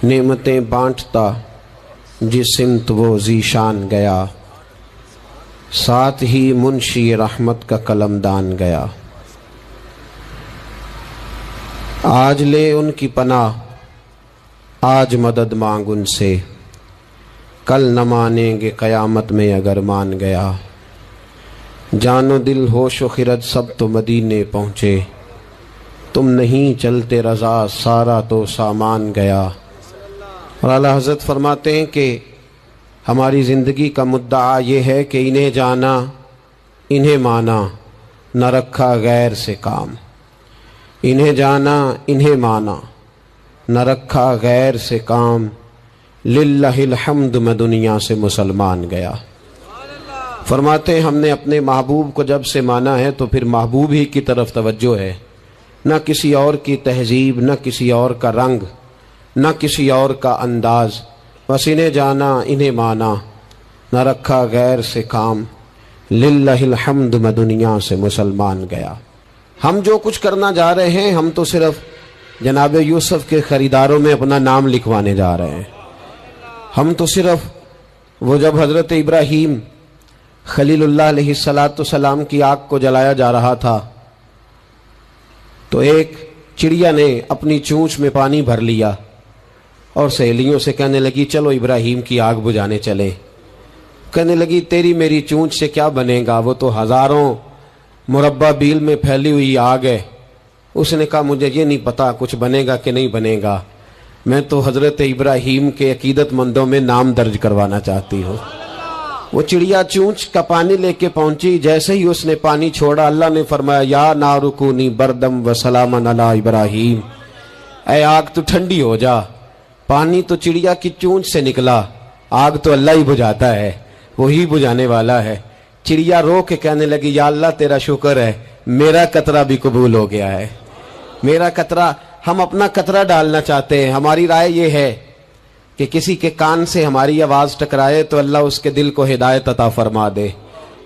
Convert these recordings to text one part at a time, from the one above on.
نعمتیں بانٹتا جس سمت وہ ذیشان گیا، ساتھ ہی منشی رحمت کا قلم دان گیا۔ آج لے ان کی پناہ، آج مدد مانگ ان سے، کل نہ مانیں گے قیامت میں اگر مان گیا۔ جان و دل ہوش و خرد سب تو مدینے پہنچے، تم نہیں چلتے رضا سارا تو سامان گیا۔ اور اعلیٰ حضرت فرماتے ہیں کہ ہماری زندگی کا مدعا یہ ہے کہ انہیں جانا انہیں مانا، نہ رکھا غیر سے کام۔ انہیں جانا انہیں مانا، نہ رکھا غیر سے کام، للہ الحمد میں دنیا سے مسلمان گیا۔ فرماتے ہیں ہم نے اپنے محبوب کو جب سے مانا ہے تو پھر محبوب ہی کی طرف توجہ ہے، نہ کسی اور کی تہذیب، نہ کسی اور کا رنگ، نہ کسی اور کا انداز، بس انہیں جانا انہیں مانا، نہ رکھا غیر سے کام، للہ الحمد میں دنیا سے مسلمان گیا۔ ہم جو کچھ کرنا جا رہے ہیں، ہم تو صرف جناب یوسف کے خریداروں میں اپنا نام لکھوانے جا رہے ہیں۔ ہم تو صرف وہ جب حضرت ابراہیم خلیل اللہ علیہ السلام کی آگ کو جلایا جا رہا تھا تو ایک چڑیا نے اپنی چونچ میں پانی بھر لیا اور سہیلیوں سے کہنے لگی چلو ابراہیم کی آگ بجھانے چلیں۔ کہنے لگی تیری میری چونچ سے کیا بنے گا، وہ تو ہزاروں مربع بیل میں پھیلی ہوئی آگ ہے۔ اس نے کہا مجھے یہ نہیں پتا کچھ بنے گا کہ نہیں بنے گا، میں تو حضرت ابراہیم کے عقیدت مندوں میں نام درج کروانا چاہتی ہوں۔ وہ چڑیا چونچ کا پانی لے کے پہنچی، جیسے ہی اس نے پانی چھوڑا اللہ نے فرمایا یا نار کونی بردم و سلاما علی ابراہیم، اے آگ تو ٹھنڈی ہو جا۔ پانی تو چڑیا کی چونچ سے نکلا، آگ تو اللہ ہی بجھاتا ہے، وہی بجھانے والا ہے۔ چڑیا رو کے کہنے لگی یا اللہ تیرا شکر ہے میرا قطرہ بھی قبول ہو گیا ہے، میرا قطرہ۔ ہم اپنا قطرہ ڈالنا چاہتے ہیں۔ ہماری رائے یہ ہے کہ کسی کے کان سے ہماری آواز ٹکرائے تو اللہ اس کے دل کو ہدایت عطا فرما دے۔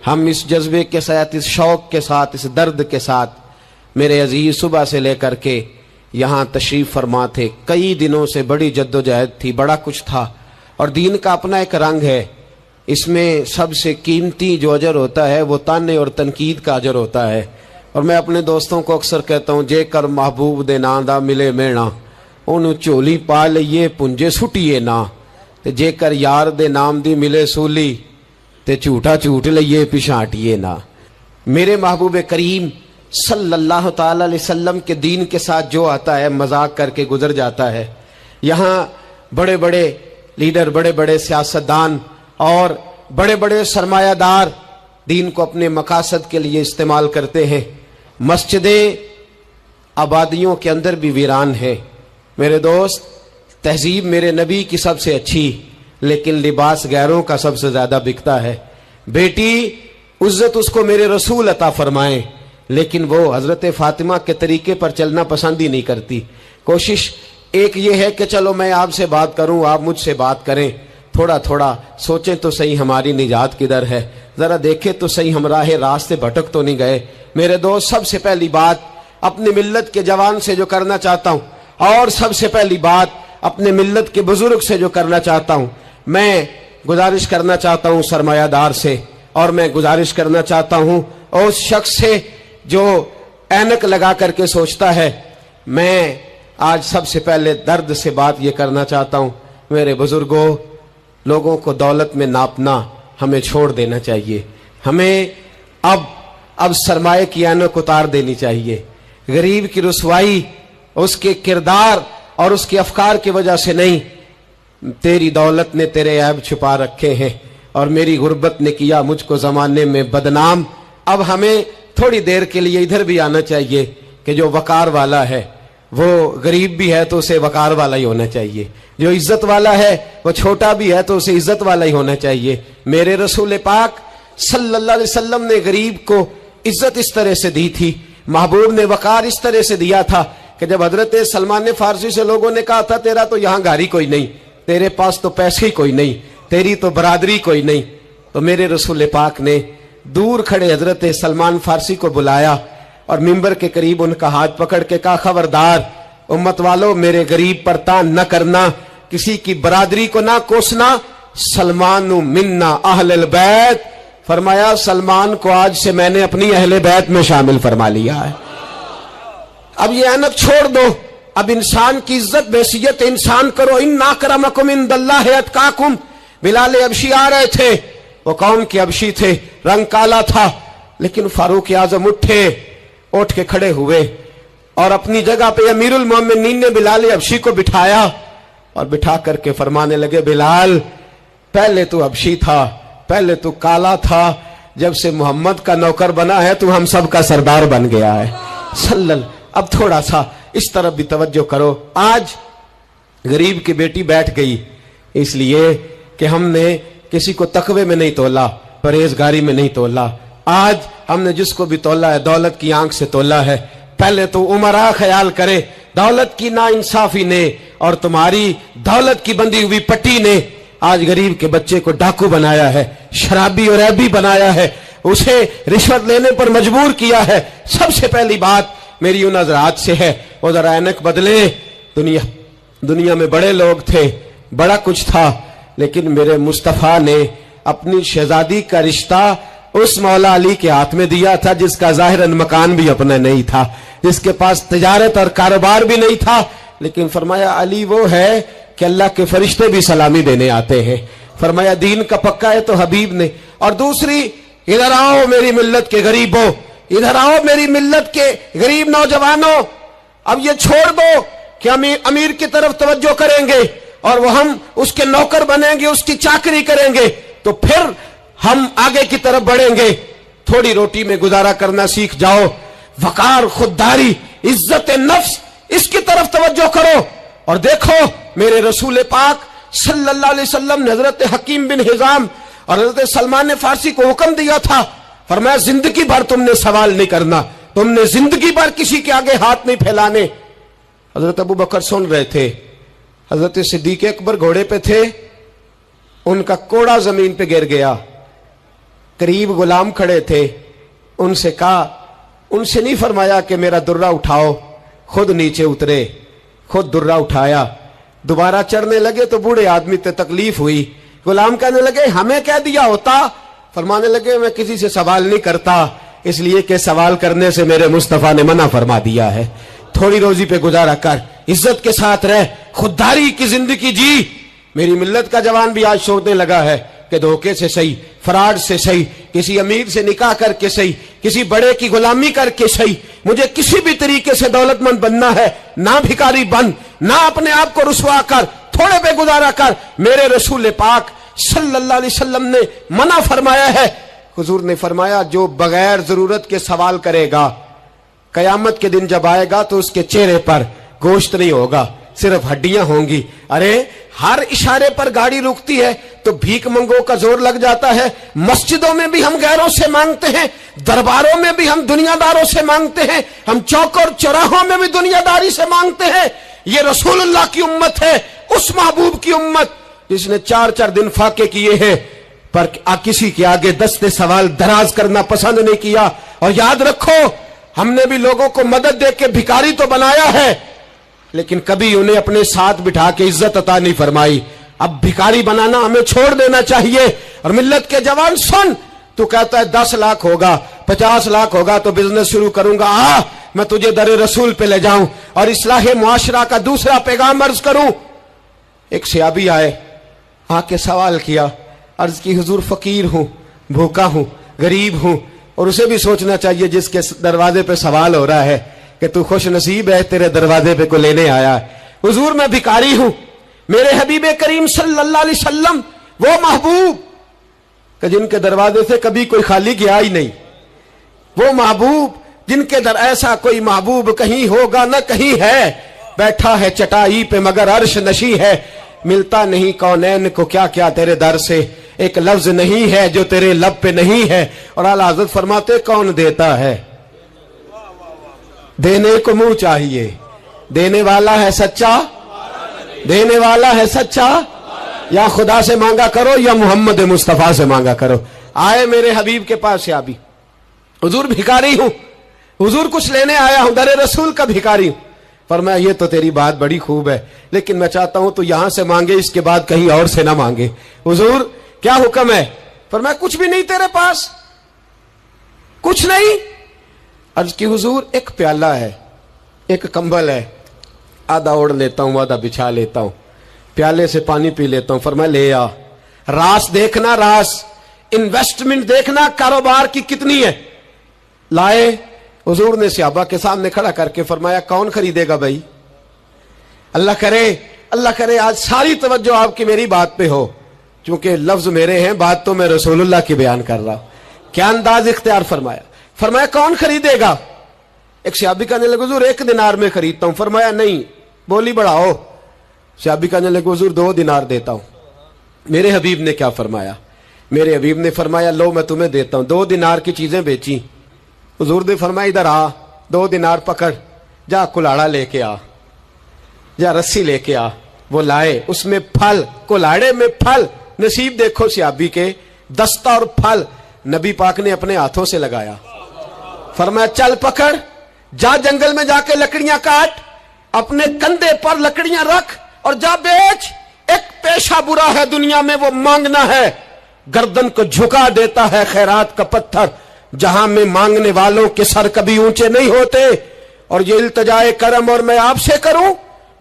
ہم اس جذبے کے ساتھ، اس شوق کے ساتھ، اس درد کے ساتھ میرے عزیز صبح سے لے کر کے یہاں تشریف فرما تھے۔ کئی دنوں سے بڑی جد و جہد تھی، بڑا کچھ تھا، اور دین کا اپنا ایک رنگ ہے۔ اس میں سب سے قیمتی جو اجر ہوتا ہے وہ تانے اور تنقید کا اجر ہوتا ہے۔ اور میں اپنے دوستوں کو اکثر کہتا ہوں جے کر محبوب دے ناں دا ملے مینا، انہوں چولی پا لئیے پنجے سٹیے نا، تے جے کر یار دے نام دی ملے سولی تے جھوٹا جھوٹ لئیے پچھانٹیے نا۔ میرے محبوب کریم صلی اللہ تعالی علیہ وسلم کے دین کے ساتھ جو آتا ہے مذاق کر کے گزر جاتا ہے۔ یہاں بڑے بڑے لیڈر، بڑے بڑے سیاستدان اور بڑے بڑے سرمایہ دار دین کو اپنے مقاصد کے لیے استعمال کرتے ہیں۔ مسجدیں آبادیوں کے اندر بھی ویران ہیں۔ میرے دوست، تہذیب میرے نبی کی سب سے اچھی، لیکن لباس غیروں کا سب سے زیادہ بکتا ہے۔ بیٹی عزت اس کو میرے رسول عطا فرمائیں، لیکن وہ حضرت فاطمہ کے طریقے پر چلنا پسند ہی نہیں کرتی۔ کوشش ایک یہ ہے کہ چلو میں آپ سے بات کروں، آپ مجھ سے بات کریں، تھوڑا تھوڑا سوچیں تو صحیح ہماری نجات کدھر ہے، ذرا دیکھیں تو صحیح ہم راہ راستے بھٹک تو نہیں گئے۔ میرے دوست، سب سے پہلی بات اپنی ملت کے جوان سے جو کرنا چاہتا ہوں، اور سب سے پہلی بات اپنے ملت کے بزرگ سے جو کرنا چاہتا ہوں، میں گزارش کرنا چاہتا ہوں سرمایہ دار سے، اور میں گزارش کرنا چاہتا ہوں اس شخص سے جو اینک لگا کر کے سوچتا ہے۔ میں آج سب سے پہلے درد سے بات یہ کرنا چاہتا ہوں، میرے بزرگوں، لوگوں کو دولت میں ناپنا ہمیں چھوڑ دینا چاہیے۔ ہمیں اب سرمایہ کی اینک اتار دینی چاہیے۔ غریب کی رسوائی اس کے کردار اور اس کے افکار کی وجہ سے نہیں، تیری دولت نے تیرے عیب چھپا رکھے ہیں اور میری غربت نے کیا مجھ کو زمانے میں بدنام۔ اب ہمیں تھوڑی دیر کے لیے ادھر بھی آنا چاہیے کہ جو وقار والا ہے وہ غریب بھی ہے تو اسے وقار والا ہی ہونا چاہیے، جو عزت والا ہے وہ چھوٹا بھی ہے تو اسے عزت والا ہی ہونا چاہیے۔ میرے رسول پاک صلی اللہ علیہ وسلم نے غریب کو عزت اس طرح سے دی تھی، محبوب نے وقار اس طرح سے دیا تھا کہ جب حضرت سلمان فارسی سے لوگوں نے کہا تھا تیرا تو یہاں گھر ہی کوئی نہیں، تیرے پاس تو پیسے ہی کوئی نہیں، تیری تو برادری کوئی نہیں، تو میرے رسول پاک نے دور کھڑے حضرت سلمان فارسی کو بلایا اور منبر کے قریب ان کا ہاتھ پکڑ کے کہا خبردار امت والو، میرے غریب پر تان نہ کرنا، किसी की बरादरी को ना कोसना। सलमानु मिन्ना अहलुल बैत, फरमाया सलमान को आज से मैंने अपनी अहले बैत में शामिल फरमा लिया है। अब ये ऐनक छोड़ दो, अब इंसान की इज्जत बेसियत इंसान करो। इन्ना अक्रमकुम इंदल्लाहि अतकाकुम। बिलाल अबशी आ रहे थे, वो कौम के अबशी थे, रंग काला था, लेकिन फारूक आजम उठ के खड़े हुए और अपनी जगह पे अमीरुल मोमिनीन ने बिलाल अबशी को बिठाया और बिठा करके फरमाने लगे, बिलाल पहले तू अबशी था, पहले तू काला था, जब से मोहम्मद का नौकर बना है तू हम सब का सरदार बन गया है सल्लल्लाहु। अब थोड़ा सा इस तरफ भी तवज्जो करो। आज गरीब की बेटी बैठ गई इसलिए कि हमने किसी को तकवे में नहीं तोला, परहेजगारी में नहीं तोला। आज हमने जिसको भी तोला है दौलत की आंख से तोला है। पहले तो उमरा ख्याल करे, दौलत की नाइंसाफी ने और तुम्हारी दौलत की बंधी हुई पट्टी ने आज गरीब के बच्चे को डाकू बनाया है, शराबी और ऐबी बनाया है, उसे रिश्वत लेने पर मजबूर किया है। सबसे पहली बात मेरी उन हजरात से है, वो जरा ऐनक बदले। दुनिया में बड़े लोग थे, बड़ा कुछ था, लेकिन मेरे मुस्तफा ने अपनी शहजादी का रिश्ता उस मौला अली के हाथ में दिया था जिसका जाहिरन मकान भी अपना नहीं था, जिसके पास तिजारत और कारोबार भी नहीं था, लेकिन फरमाया अली वो है कि अल्लाह के फरिश्ते भी सलामी देने आते हैं। फरमाया दीन का पक्का है तो हबीब ने। और दूसरी, इधर आओ मेरी मिल्लत के गरीबों, इधर आओ मेरी मिल्लत के गरीब नौजवानों, अब ये छोड़ दो कि अमीर की तरफ तवज्जो करेंगे और वो हम उसके नौकर बनेंगे, उसकी चाकरी करेंगे, तो फिर हम आगे की तरफ बढ़ेंगे। थोड़ी रोटी में गुजारा करना सीख जाओ। वकार, खुददारी, इज्जत नफ्स, इसकी तरफ तवज्जो करो। और देखो मेरे रसूल पाक सल्लल्लाहु अलैहि वसल्लम ने हजरत हकीम बिन हिजाम और हजरत सलमान फारसी को हुक्म दिया था, फरमाया जिंदगी भर तुमने सवाल नहीं करना, तुमने जिंदगी भर किसी के आगे हाथ नहीं फैलाने। हजरत अबू बकर सुन रहे थे, हजरत सिद्दीक अकबर घोड़े पे थे, उनका कोड़ा जमीन पे गिर गया, करीब गुलाम खड़े थे, उनसे कहा, उनसे नहीं फरमाया कि मेरा दुर्रा उठाओ, खुद नीचे उतरे, खुद दुर्रा उठाया, दोबारा चढ़ने लगे तो बूढ़े आदमी से तकलीफ हुई। गुलाम कहने लगे हमें कह दिया होता, फरमाने लगे मैं किसी से सवाल नहीं करता, इसलिए कि सवाल करने से मेरे मुस्तफा ने मना फरमा दिया है। थोड़ी रोजी पे गुजारा कर, इज्जत के साथ रह, खुददारी की जिंदगी जी। मेरी मिल्लत का जवान भी आज सोचने लगा है कि धोखे से सही, फराड से सही, किसी अमीर से निकाह करके सही, किसी बड़े की गुलामी करके सही, मुझे किसी भी तरीके से दौलतमंद बनना है, ना भिखारी बन, ना अपने आप को रुसवा कर, थोड़े पे गुजारा कर। मेरे रसूल पाक सल्लल्लाहु अलैहि वसल्लम ने मना फरमाया है। हुजूर ने फरमाया जो बगैर जरूरत के सवाल करेगा, कयामत के दिन जब आएगा तो उसके चेहरे पर गोश्त नहीं होगा, सिर्फ हड्डियां होंगी। अरे हर इशारे पर गाड़ी रुकती है तो भीख मंगों का जोर लग जाता है। मस्जिदों में भी हम गैरों से मांगते हैं, दरबारों में भी हम दुनियादारों से मांगते हैं, हम चौक और चौराहों में भी दुनियादारी से मांगते हैं। ये रसूलुल्लाह की उम्मत है, उस महबूब की उम्मत जिसने 4-4 दिन फाके किए हैं, पर किसी के आगे दस्ते सवाल दराज करना पसंद नहीं किया। और याद रखो, हमने भी लोगों को मदद दे के भिखारी तो बनाया है, लेकिन कभी उन्हें अपने साथ बिठा के इज्जत अता नहीं फरमाई। अब भिखारी बनाना हमें छोड़ देना चाहिए। और मिल्लत के जवान सुन, तू कहता है 10 लाख होगा, 50 लाख होगा तो बिजनेस शुरू करूंगा, आ मैं तुझे दर रसूल पे ले जाऊं और इस्लाह मुआशरा का दूसरा पैगाम अर्ज करूं। एक सहाबी आए, आके सवाल किया, अर्ज की हुजूर फकीर हूं, भूखा हूं, गरीब हूं। और उसे भी सोचना चाहिए जिसके दरवाजे पे सवाल हो रहा है कि तू खुश नसीब है, तेरे दरवाजे पे को लेने आया। हुजूर मैं भिखारी हूं, मेरे हबीब करीम सल्लल्लाहु अलैहि वसल्लम वो महबूब कि जिनके दरवाजे से कभी कोई खाली गया ही नहीं, वो महबूब जिनके दर ऐसा कोई महबूब कहीं होगा न कहीं है, बैठा है चटाई पे मगर अर्श नशी है, मिलता नहीं कौनैन को क्या क्या तेरे दर से, एक लफ्ज नहीं है जो तेरे लब पे नहीं है। और आला हज़रत फरमाते कौन देता है, देने को मुंह चाहिए, देने वाला है सच्चा, देने वाला है सच्चा, या खुदा से मांगा करो या मोहम्मद मुस्तफा से मांगा करो। आए मेरे हबीब के पास से अभी, हुजूर भिखारी हूं, हुजूर कुछ लेने आया हूं, दरे रसूल का भिखारी हूं। फरमाया ये तो तेरी बात बड़ी खूब है, लेकिन मैं चाहता हूं तो यहां से मांगे, इसके बाद कहीं और से ना मांगे। हुजूर क्या हुक्म है? फरमाया कुछ भी नहीं तेरे पास, कुछ नहीं। अर्ज की हुजूर एक प्याला है, एक कंबल है, आधा ओढ़ लेता हूं आधा बिछा लेता हूं, प्याले से पानी पी लेता हूं। फरमाया ले आ। रास देखना, रास इन्वेस्टमेंट देखना कारोबार की कितनी है। लाए। हुजूर ने सहाबा के सामने खड़ा करके फरमाया कौन खरीदेगा भाई? अल्लाह करे आज सारी तवज्जो आपकी मेरी बात पे हो, क्योंकि लफ्ज मेरे हैं, बात तो मैं रसूलुल्लाह की बयान कर रहा हूं। क्या अंदाज इख्तियार फरमाया। फरमाया कौन खरीदेगा? एक सहाबी कहने लगे हुजूर 1 दिनार में खरीदता हूं। फरमाया नहीं, बोली बढ़ाओ। सहाबी कहने लगे हुजूर 2 दिनार देता हूं। मेरे हबीब ने क्या फरमाया? मेरे हबीब ने फरमाया लो मैं तुम्हें देता हूं। 2 दिनार की चीजें बेची। हुजूर ने फरमाया इधर आ, 2 दिनार पकड़, जा कुल्हाड़ा लेके आ, जा रस्सी लेके आ। वो लाए, उसमें फल, कुल्हाड़े में फल। नसीब देखो सहाबी के, दस्ता और फल नबी पाक ने अपने हाथों से लगाया। फरमाया चल पकड़, जा जंगल में जाके लकड़ियां काट, अपने कंधे पर लकड़ियां रख और जा बेच। एक पेशा बुरा है दुनिया में, वो मांगना है। गर्दन को झुका देता है खैरात का पत्थर, जहां में मांगने वालों के सर कभी ऊंचे नहीं होते। और ये इल्तजाए करम और मैं आपसे करूं,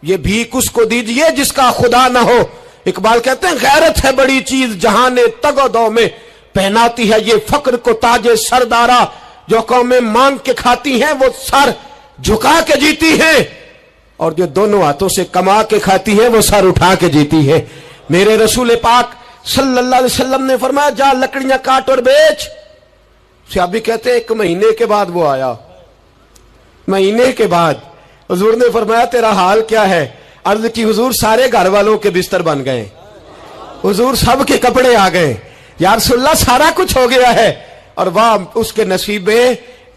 ये भीख उसको दीजिए जिसका खुदा ना हो। इकबाल कहते हैं गैरत है बड़ी चीज जहां ने तगोदो में पहनाती है ये फक्र को ताजे सरदारा। जो कौमें मांग के खाती हैं वो सर झुका के जीती हैं, और जो दोनों हाथों से कमा के खाती है वो सर उठा के जीती है। मेरे रसूल पाक सल्लल्लाहु अलैहि वसल्लम ने फरमाया जा लकड़ियां काट और बेच। सहाबी कहते हैं 1 महीने के बाद वो आया। महीने के बाद हुजूर ने फरमाया तेरा हाल क्या है? अर्ज की हुजूर सारे घर वालों के बिस्तर बन गए, हुजूर सब के कपड़े आ गए, या रसूलल्लाह सारा कुछ हो गया है। और वाह उसके नसीबे,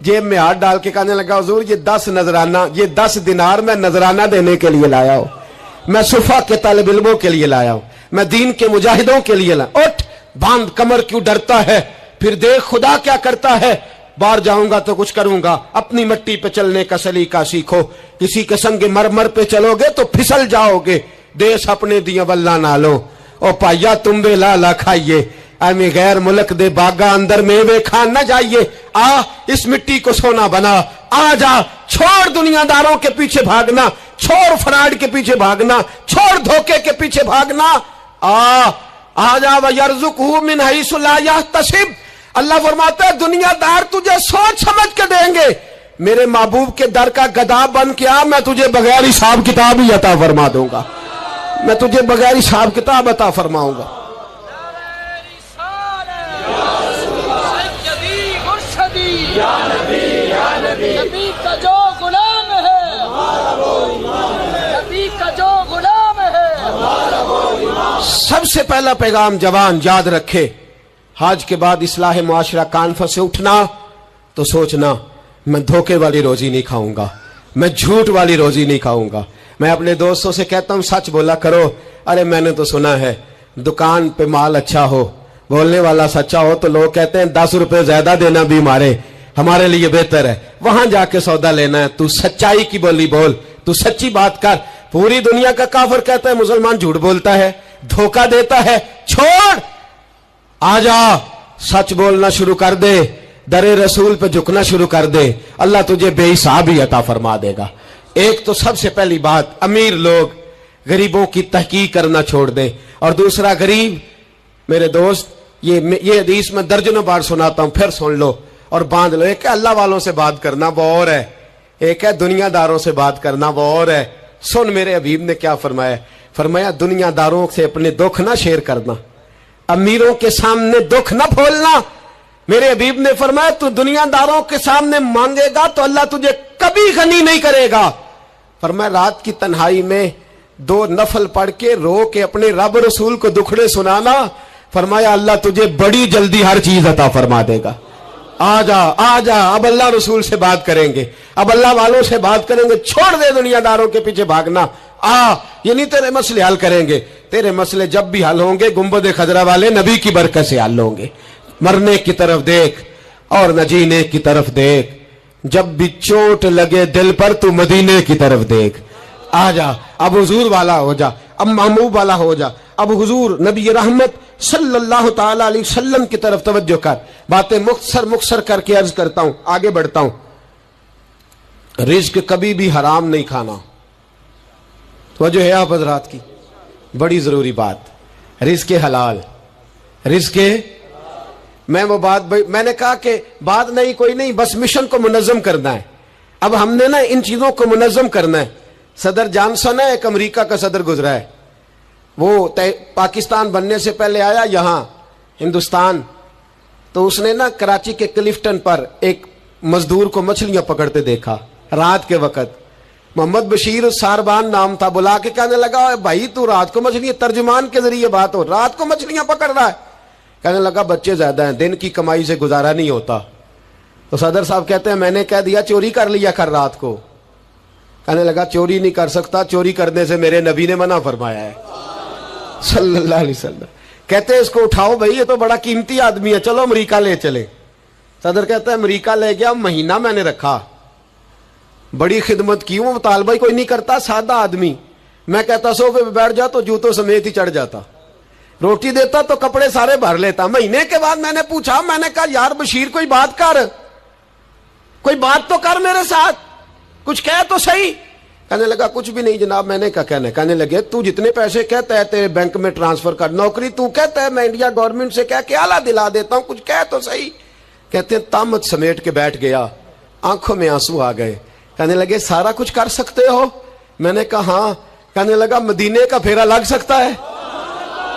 जेब में हाथ डाल के कहने लगा हुजूर ये 10 नजराना, ये 10 दिनार मैं नजराना देने के लिए लाया हूं, मैं सुफा के तालिब इल्मों के लिए लाया हूं, मैं दीन के मुजाहिदों के लिए लाया। उठ बांध, कमर क्यों डरता है? फिर देख खुदा क्या करता है। बाहर जाऊंगा तो कुछ करूंगा, अपनी मिट्टी पे चलने का सलीका सीखो। किसी के संग मरमर पे चलोगे तो फिसल जाओगे। देश अपने दिया वल्ला ना लो, ओ पाइया तुम बे लाला खाइए, आमे गैर मुल्क दे बागा अंदर मेवे खान न जाइए। आ इस मिट्टी को सोना बना, आ जा, छोड़ दुनियादारों के पीछे भागना, छोड़ फ्रॉड के पीछे भागना, छोड़ धोखे के पीछे भागना। आ जा वयरज़ुक़हु मिन हैसु ला यहतसिब। अल्लाह फरमाता है दुनियादार तुझे सोच समझ के देंगे, मेरे महबूब के दर का गदा बन के आ, मैं तुझे बगैर हिसाब किताब ही अता फरमा दूंगा, मैं तुझे बगैर हिसाब किताब अता फरमाऊंगा। नबी का जो गुलाम है, नबी का जो गुलाम है। सबसे पहला पैगाम जवान याद रखे, हाज के बाद इस्लाह मुआशरा कॉन्फ्रेंस से उठना तो सोचना मैं धोखे वाली रोजी नहीं खाऊंगा, मैं झूठ वाली रोजी नहीं खाऊंगा। मैं अपने दोस्तों से कहता हूं सच बोला करो। अरे मैंने तो सुना है दुकान पे माल अच्छा हो, बोलने वाला सच्चा हो तो लोग कहते हैं 10 रुपए ज्यादा देना भी हमारे लिए बेहतर है, वहां जाके सौदा लेना है। तू सच्चाई की बोली बोल, तू सच्ची बात कर। पूरी दुनिया का काफिर कहता है मुसलमान झूठ बोलता है, धोखा देता है। छोड़, आजा, सच बोलना शुरू कर दे, दरे रसूल पे झुकना शुरू कर दे, अल्लाह तुझे बेहिसाब ही अता फरमा देगा। एक तो सबसे पहली बात, अमीर लोग गरीबों की तहकीक करना छोड़ दे। और दूसरा, गरीब मेरे दोस्त, ये हदीस में दर्जनों बार सुनाता हूं, फिर सुन लो और बांध लो। एक है अल्लाह वालों से बात करना, वो और है, एक है दुनियादारों से बात करना, वो और है। सुन मेरे हबीब ने क्या फरमाया। फरमाया दुनियादारों से अपने दुख ना शेयर करना, अमीरों के सामने दुख ना खोलना। मेरे हबीब ने फरमाया तू दुनियादारों के सामने मांगेगा तो अल्लाह तुझे कभी गनी नहीं करेगा। फरमाया रात की तन्हाई में 2 नफल पढ़ के रो के अपने रब रसूल को दुखड़े सुनाना, फरमाया अल्लाह तुझे बड़ी जल्दी हर चीज अता फरमा देगा। आजा आजा, अब अल्लाह रसूल से बात करेंगे, अब अल्लाह वालों से बात करेंगे। छोड़ दे दुनियादारों के पीछे भागना। ये नहीं तेरे मसले हल करेंगे, तेरे मसले जब भी हल होंगे गुंबद खजरा वाले नबी की बरकत से हल होंगे। मरने की तरफ देख और न जीने की तरफ देख, جب بھی چوٹ لگے دل پر تو مدینے کی طرف دیکھ. آ جا اب حضور والا ہو جا, اب محبوب والا ہو جا, اب حضور نبی رحمت صلی اللہ تعالی علیہ وسلم کی طرف توجہ کر. باتیں مختصر کر کے عرض کرتا ہوں, آگے بڑھتا ہوں. رزق کبھی بھی حرام نہیں کھانا. توجہ ہے آپ حضرات کی, بڑی ضروری بات. رزق حلال, رزق میں وہ بات میں نے کہا کہ بات نہیں کوئی نہیں, بس مشن کو منظم کرنا ہے. اب ہم نے نا ان چیزوں کو منظم کرنا ہے. صدر جانسن ہے, ایک امریکہ کا صدر گزرا ہے, وہ پاکستان بننے سے پہلے آیا یہاں ہندوستان, تو اس نے نا کراچی کے کلفٹن پر ایک مزدور کو مچھلیاں پکڑتے دیکھا رات کے وقت. محمد بشیر ساربان نام تھا. بلا کے کہنے لگا بھائی تو رات کو مچھلیاں, ترجمان کے ذریعے بات ہو, رات کو مچھلیاں پکڑ رہا ہے. کہنے لگا بچے زیادہ ہیں, دن کی کمائی سے گزارا نہیں ہوتا. تو صدر صاحب کہتے ہیں میں نے کہہ دیا چوری کر لیا کر رات کو. کہنے لگا چوری نہیں کر سکتا, چوری کرنے سے میرے نبی نے منع فرمایا ہے صلی اللہ علیہ وسلم. کہتے ہیں اس کو اٹھاؤ بھائی, یہ تو بڑا قیمتی آدمی ہے, چلو امریکہ لے چلے. صدر کہتا ہے امریکہ لے گیا, مہینہ میں نے رکھا, بڑی خدمت کی, وہ مطالبہ کوئی نہیں کرتا, سادہ آدمی. میں کہتا صوفے پہ بیٹھ جا تو جوتوں سمیت ہی چڑھ جاتا, روٹی دیتا تو کپڑے سارے بھر لیتا. مہینے کے بعد میں نے پوچھا, میں نے کہا یار بشیر کوئی بات کر, کوئی بات تو کر میرے ساتھ, کچھ کہہ تو صحیح. کہنے لگا کچھ بھی نہیں جناب. میں نے کہا کہنے لگے تو جتنے پیسے کہتا ہے تیرے بینک میں ٹرانسفر کر, نوکری تو کہتا ہے میں انڈیا گورنمنٹ سے کہہ کے اعلیٰ دلا دیتا ہوں, کچھ کہہ تو صحیح. کہتے ہیں تامت سمیٹ کے بیٹھ گیا, آنکھوں میں آنسو آ گئے. کہنے لگے سارا کچھ کر سکتے ہو؟ میں نے کہا ہاں. کہنے لگا مدینے کا پھیرا لگ سکتا ہے؟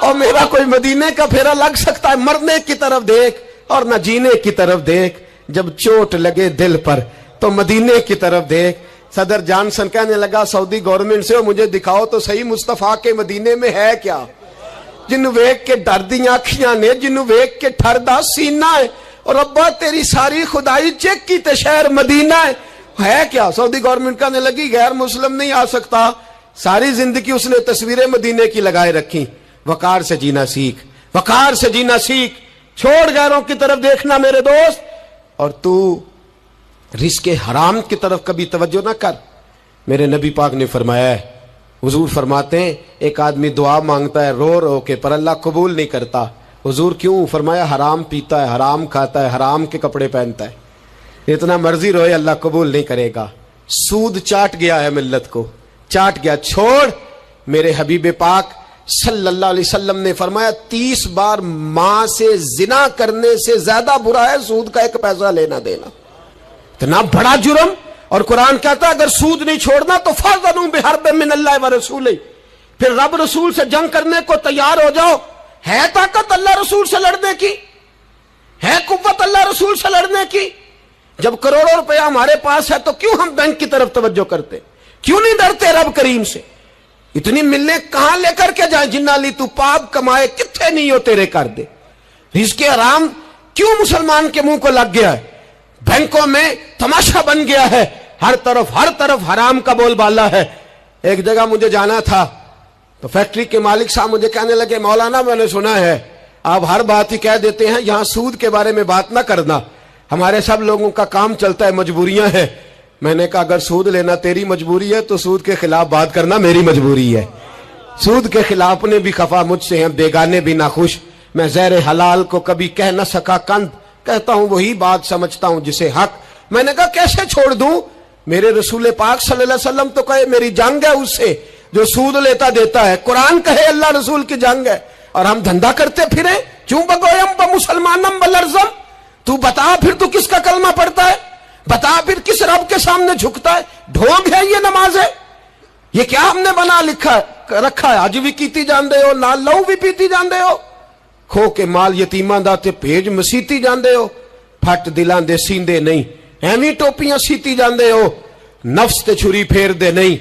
اور میرا کوئی مدینے کا پھیرا لگ سکتا ہے؟ مرنے کی طرف دیکھ اور نہ جینے کی طرف دیکھ, جب چوٹ لگے دل پر تو مدینے کی طرف دیکھ. صدر جانسن کہنے لگا سعودی گورنمنٹ سے مجھے دکھاؤ تو صحیح مصطفیٰ کے مدینے میں ہے کیا, جنہوں ویک کے ڈر دی آنکھیاں نے, جنہوں ویک کے ٹھر دا سینہ ہے, اور ابا تیری ساری خدائی چیک کی تے شہر مدینہ ہے کیا. سعودی گورنمنٹ کہنے لگی غیر مسلم نہیں آ سکتا. ساری زندگی اس نے تصویریں مدینے کی لگائے رکھی. وقار سے جینا سیکھ, وقار سے جینا سیکھ, چھوڑ غیروں کی طرف دیکھنا میرے دوست. اور تو رزق حرام کی طرف کبھی توجہ نہ کر. میرے نبی پاک نے فرمایا ہے, حضور فرماتے ہیں ایک آدمی دعا مانگتا ہے رو رو کے, پر اللہ قبول نہیں کرتا. حضور کیوں؟ فرمایا حرام پیتا ہے, حرام کھاتا ہے, حرام کے کپڑے پہنتا ہے, اتنا مرضی روئے اللہ قبول نہیں کرے گا. سود چاٹ گیا ہے ملت کو, چاٹ گیا. چھوڑ. میرے حبیب پاک صلی اللہ علیہ وسلم نے فرمایا 30 بار ماں سے زنا کرنے سے زیادہ برا ہے سود کا 1 پیسہ لینا دینا. اتنا بڑا جرم. اور قرآن کہتا ہے اگر سود نہیں چھوڑنا تو فَأْذَنُوا بِحَرْبٍ مِّنَ اللَّهِ وَرَسُولِهِ, پھر رب رسول سے جنگ کرنے کو تیار ہو جاؤ. ہے طاقت اللہ رسول سے لڑنے کی, ہے قوت اللہ رسول سے لڑنے کی. جب کروڑوں روپیہ ہمارے پاس ہے تو کیوں ہم بینک کی طرف توجہ کرتے, کیوں نہیں ڈرتے رب کریم سے؟ اتنی ملنے کہاں لے کر کے جائیں؟ جنہ لی تو پاپ کمائے کتنے نہیں ہو تیرے کر دے. رزق حرام کیوں مسلمان کے منہ کو لگ گیا ہے؟ بینکوں میں تماشا بن گیا ہے, ہر طرف حرام کا بول بالا ہے. ایک جگہ مجھے جانا تھا تو فیکٹری کے مالک صاحب مجھے کہنے لگے مولانا میں نے سنا ہے آپ ہر بات ہی کہہ دیتے ہیں, یہاں سود کے بارے میں بات نہ کرنا, ہمارے سب لوگوں کا کام چلتا ہے, مجبوریاں ہیں. میں نے کہا اگر سود لینا تیری مجبوری ہے تو سود کے خلاف بات کرنا میری مجبوری ہے. سود کے خلاف نے بھی خفا مجھ سے ہیں, بیگانے بھی ناخوش. میں زہر حلال کو کبھی کہہ نہ سکا کند, کہتا ہوں وہی بات سمجھتا ہوں جسے حق. میں نے کہا کیسے چھوڑ دوں؟ میرے رسول پاک صلی اللہ علیہ وسلم تو کہے میری جنگ ہے اس سے جو سود لیتا دیتا ہے. قرآن کہے اللہ رسول کی جنگ ہے, اور ہم دھندا کرتے پھریں. چوں بگویم بمسلمانم بلرزم. تو بتا پھر تو کس کا کلمہ پڑھتا ہے, بتا پھر کس رب کے سامنے جھکتا ہے. ڈھونگ ہے یہ نماز ہے, یہ کیا ہم نے بنا رکھا ہے؟ اج بھی کیتی جاندے ہو, نال لہو بھی پیتی جاندے ہو, کھو کے مال یتیماں دا تے بھیج مسیتی جاندے ہو. پھٹ دلاں دے سیندے نہیں, ایویں ٹوپیاں سیتی جاندے ہو. نفس تے چھری پھیر دے نہیں,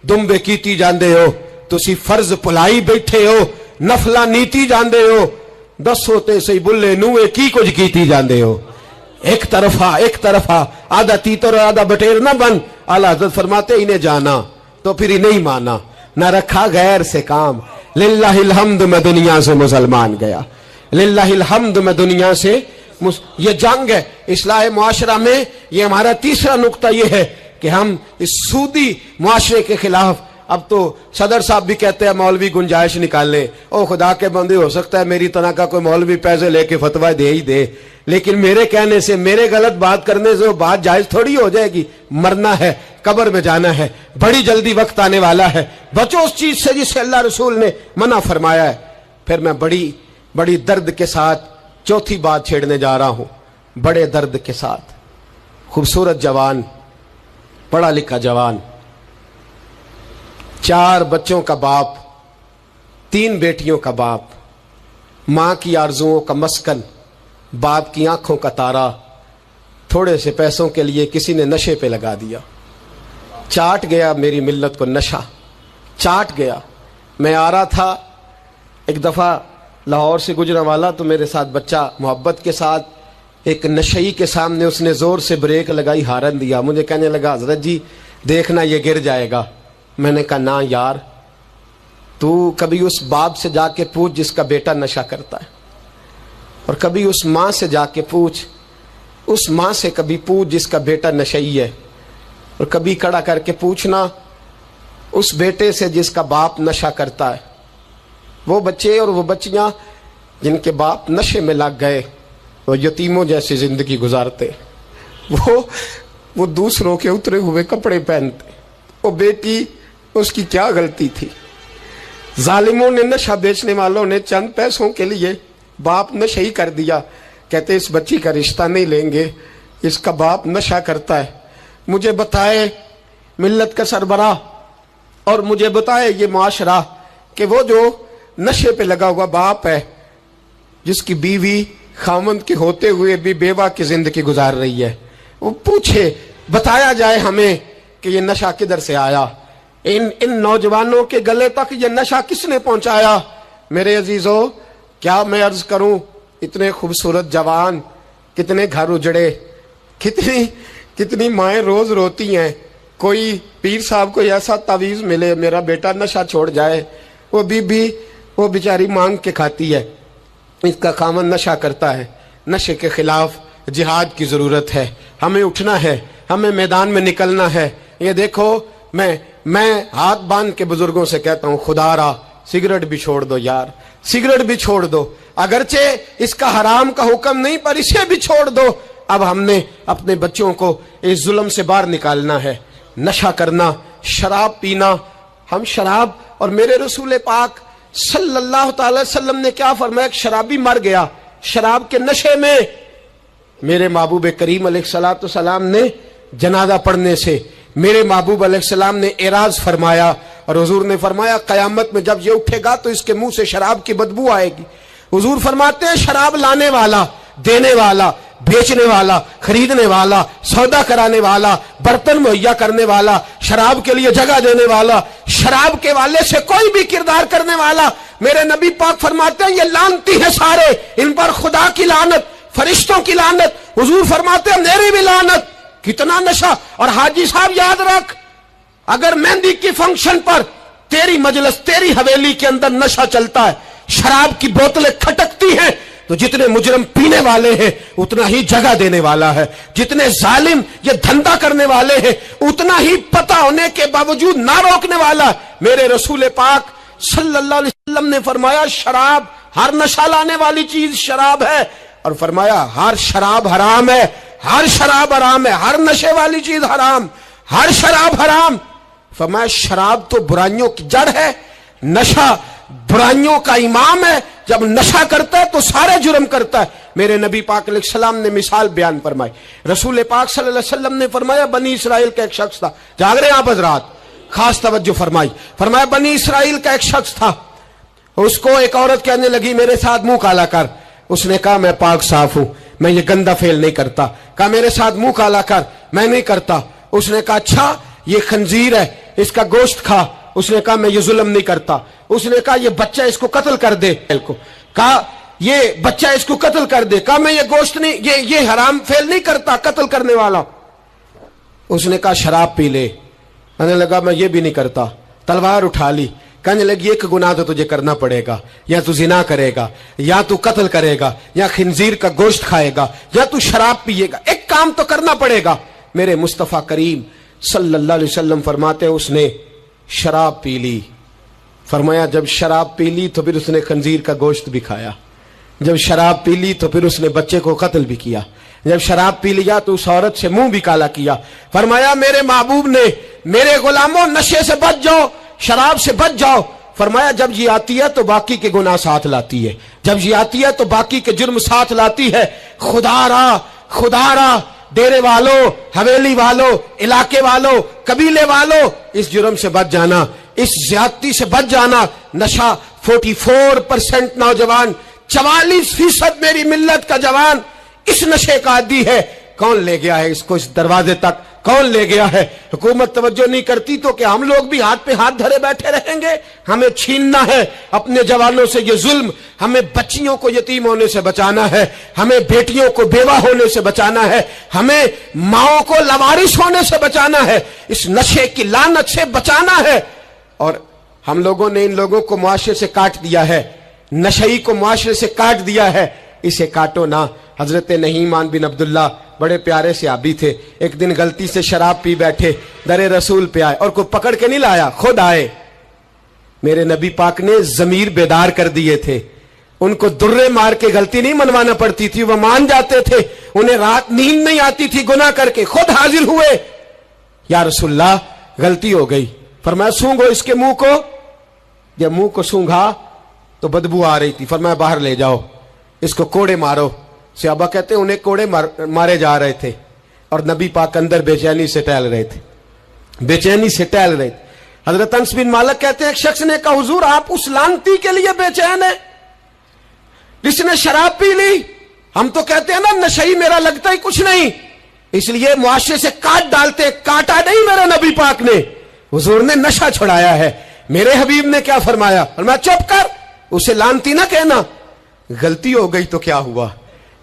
دمبے کیتی جاندے ہو. تسی فرض پلائی بیٹھے ہو, نفلاں نیتی جاندے ہو. دسو تے سی بلے نوے کی کچھ کیتی جاندے ہو. ایک طرفہ آدھا تیتر اور آدھا بٹیر نہ بن. اعلیٰ حضرت فرماتے انہیں جانا تو پھر انہیں ہی مانا, نہ رکھا غیر سے کام. للہ الحمد میں دنیا سے مسلمان گیا, للہ الحمد میں دنیا سے یہ جنگ ہے اصلاح معاشرہ میں. یہ ہمارا تیسرا نقطہ یہ ہے کہ ہم اس سودی معاشرے کے خلاف. اب تو صدر صاحب بھی کہتے ہیں مولوی گنجائش نکال لیں. او خدا کے بندے, ہو سکتا ہے میری طرح کا کوئی مولوی پیسے لے کے فتویٰ دے ہی دے, لیکن میرے کہنے سے, میرے غلط بات کرنے سے وہ بات جائز تھوڑی ہو جائے گی. مرنا ہے, قبر میں جانا ہے, بڑی جلدی وقت آنے والا ہے. بچو اس چیز سے جسے اللہ رسول نے منع فرمایا ہے. پھر میں بڑی درد کے ساتھ چوتھی بات چھیڑنے جا رہا ہوں. بڑے درد کے ساتھ خوبصورت جوان, پڑھا لکھا جوان, 4 بچوں کا باپ, 3 بیٹیوں کا باپ, ماں کی آرزوؤں کا مسکن, باپ کی آنکھوں کا تارا, تھوڑے سے پیسوں کے لیے کسی نے نشے پہ لگا دیا. چاٹ گیا میری ملت کو نشہ, چاٹ گیا. میں آ رہا تھا ایک دفعہ لاہور سے گزرا والا, تو میرے ساتھ بچہ محبت کے ساتھ ایک نشئی کے سامنے اس نے زور سے بریک لگائی, ہارن دیا. مجھے کہنے لگا حضرت جی دیکھنا یہ گر جائے گا. میں نے کہا نا یار, تو کبھی اس باپ سے جا کے پوچھ جس کا بیٹا نشہ کرتا ہے, اور کبھی اس ماں سے جا کے پوچھ, اس ماں سے کبھی پوچھ جس کا بیٹا نشئی ہے, اور کبھی کھڑا کر کے پوچھنا اس بیٹے سے جس کا باپ نشہ کرتا ہے. وہ بچے اور وہ بچیاں جن کے باپ نشے میں لگ گئے وہ یتیموں جیسی زندگی گزارتے. وہ دوسروں کے اترے ہوئے کپڑے پہنتے. وہ بیٹی, اس کی کیا غلطی تھی؟ ظالموں نے, نشہ بیچنے والوں نے چند پیسوں کے لیے باپ نشہ ہی کر دیا. کہتے اس بچی کا رشتہ نہیں لیں گے, اس کا باپ نشہ کرتا ہے. مجھے بتائے ملت کا سربراہ, اور مجھے بتائے یہ معاشرہ کہ وہ جو نشے پہ لگا ہوا باپ ہے, جس کی بیوی خاوند کے ہوتے ہوئے بھی بیوہ کی زندگی گزار رہی ہے, وہ پوچھے, بتایا جائے ہمیں کہ یہ نشہ کدھر سے آیا, ان نوجوانوں کے گلے تک یہ نشہ کس نے پہنچایا. میرے عزیزو, کیا میں عرض کروں, اتنے خوبصورت جوان, کتنے گھر اجڑے, کتنی مائیں روز روتی ہیں. کوئی پیر صاحب کو ایسا تعویذ ملے میرا بیٹا نشہ چھوڑ جائے, وہ بی وہ بیچاری مانگ کے کھاتی ہے, اس کا خامن نشہ کرتا ہے. نشے کے خلاف جہاد کی ضرورت ہے. ہمیں اٹھنا ہے, ہمیں میدان میں نکلنا ہے. یہ دیکھو, میں ہاتھ باندھ کے بزرگوں سے کہتا ہوں, خدا را سگریٹ بھی چھوڑ دو یار, سگریٹ بھی چھوڑ دو. اگرچہ اس کا حرام کا حکم نہیں, پر اسے بھی چھوڑ دو. اب ہم نے اپنے بچوں کو اس ظلم سے باہر نکالنا ہے. نشہ کرنا, شراب پینا, ہم شراب, اور میرے رسول پاک صلی اللہ تعالی وسلم نے کیا فرمایا, ایک شرابی مر گیا شراب کے نشے میں. میرے محبوب کریم علیہ الصلوۃ والسلام نے جنازہ پڑھنے سے میرے محبوب علیہ السلام نے اعراض فرمایا, اور حضور نے فرمایا قیامت میں جب یہ اٹھے گا تو اس کے منہ سے شراب کی بدبو آئے گی. حضور فرماتے ہیں شراب لانے والا, دینے والا, بیچنے والا, خریدنے والا, سودا کرانے والا, برتن مہیا کرنے والا, شراب کے لیے جگہ دینے والا, شراب کے والے سے کوئی بھی کردار کرنے والا, میرے نبی پاک فرماتے ہیں یہ لعنتی ہے سارے, ان پر خدا کی لعنت, فرشتوں کی لعنت. حضور فرماتے ہیں میری بھی لعنت. کتنا نشہ. اور حاجی صاحب یاد رکھ, اگر مہندی کی فنکشن پر تیری مجلس, تیری حویلی کے اندر نشہ چلتا ہے, شراب کی بوتلیں کھٹکتی ہیں, تو جتنے مجرم پینے والے ہیں اتنا ہی جگہ دینے والا ہے, جتنے ظالم یہ دھندا کرنے والے ہیں اتنا ہی پتہ ہونے کے باوجود نہ روکنے والا. میرے رسول پاک صلی اللہ علیہ وسلم نے فرمایا شراب, ہر نشہ لانے والی چیز شراب ہے, اور فرمایا ہر شراب حرام ہے, ہر شراب حرام ہے, ہر نشے والی چیز حرام, ہر شراب حرام. فرمایا شراب تو برائیوں کی جڑ ہے, نشہ برائیوں کا امام ہے. جب نشہ کرتا ہے تو سارے جرم کرتا ہے. میرے نبی پاک علیہ السلام نے مثال بیان فرمائی. رسول پاک صلی اللہ علیہ وسلم نے فرمایا بنی اسرائیل کا ایک شخص تھا, جاگ رہے ہیں آپ حضرات, خاص توجہ فرمائی. فرمایا بنی اسرائیل کا ایک شخص تھا, اس کو ایک عورت کہنے لگی میرے ساتھ منہ کالا کر. اس نے کہا میں پاک صاف ہوں, میں یہ گندا فعل نہیں کرتا. کہا میرے ساتھ منہ کالا کر, میں نہیں کرتا. اس نے کہا اچھا یہ خنزیر ہے, اس کا گوشت کھا. اس نے کہا میں یہ ظلم نہیں کرتا. اس نے کہا یہ بچہ اس کو قتل کر دے. کہا یہ بچہ اس کو قتل کر دے. کہا میں یہ گوشت نہیں, یہ حرام فعل نہیں کرتا, قتل کرنے والا. اس نے کہا شراب پی لے. کہنے لگا میں یہ بھی نہیں کرتا. تلوار اٹھا لی. कहने लगी एक गुनाह तो तुझे करना पड़ेगा, या तू जिना करेगा, या तू कत्ल करेगा, या खिंजीर का गोश्त खाएगा, या तू शराब पिएगा, एक काम तो करना पड़ेगा। मेरे मुस्तफ़ा करीम सल्लल्लाहु अलैहि वसल्लम फरमाते हैं उसने शराब पी ली। फरमाया जब शराब पी ली तो फिर उसने खंजीर का गोश्त भी खाया, जब शराब पी ली तो फिर उसने बच्चे को कत्ल भी किया, जब शराब पी लिया तो उस औरत से मुंह भी काला किया। फरमाया मेरे महबूब ने मेरे गुलामों नशे से बच जाओ, शराब से बच जाओ। फरमाया जब ये आती है तो बाकी के गुनाह साथ लाती है, जब ये आती है तो बाकी के जुर्म साथ लाती है। खुदारा डेरे वालों, हवेली वालों, इलाके वालों, कबीले वालों, इस जुर्म से बच जाना, इस ज्यादती से बच जाना। नशा 44% नौजवान, 44% मेरी मिल्लत का जवान इस नशे का आदी है। कौन ले गया है इसको इस दरवाजे तक, कौन ले गया है? हुकूमत तवज्जो नहीं करती तो क्या हम लोग भी हाथ पे हाथ धरे बैठे रहेंगे? हमें छीनना है अपने जवानों से ये जुल्म, हमें बच्चियों को यतीम होने से बचाना है, हमें बेटियों को बेवा होने से बचाना है, हमें माओं को लवारिस होने से बचाना है, इस नशे की लानत से बचाना है। और हम लोगों ने इन लोगों को मुआशरे से काट दिया है, नशई को मुआशरे से काट दिया है, इसे काटो ना। हजरत नहीमान बिन अब्दुल्ला बड़े प्यारे सहाबी थे, एक दिन गलती से शराब पी बैठे, दरे रसूल पे आए और कोई पकड़ के नहीं लाया, खुद आए। मेरे नबी पाक ने जमीर बेदार कर दिए थे, उनको दुर्रे मार के गलती नहीं मनवाना पड़ती थी, वह मान जाते थे, उन्हें रात नींद नहीं आती थी गुनाह करके, खुद हाजिर हुए, या रसूलल्लाह गलती हो गई। फरमाया सूंघो इसके मुंह को, जब मुंह को सूंघा तो बदबू आ रही थी, फरमाया बाहर ले जाओ, इसको कोड़े मारो। सहाबा कहते उन्हें कोड़े मारे जा रहे थे और नबी पाक अंदर बेचैनी से टहल रहे थे, बेचैनी से टहल रहे थे। हजरत अनस बिन मालिक कहते हैं एक शख्स ने कहा हुजूर आप उस लानती के लिए बेचैन है जिसने शराब पी ली? हम तो कहते हैं ना नशई मेरा लगता ही कुछ नहीं, इसलिए मुआशरे से काट डालते, काटा नहीं मेरे नबी पाक ने, हुजूर ने नशा छुड़ाया है। मेरे हबीब ने क्या फरमाया? फरमाया चुप कर, उसे लानती ना कहना। गलती हो गई तो क्या हुआ,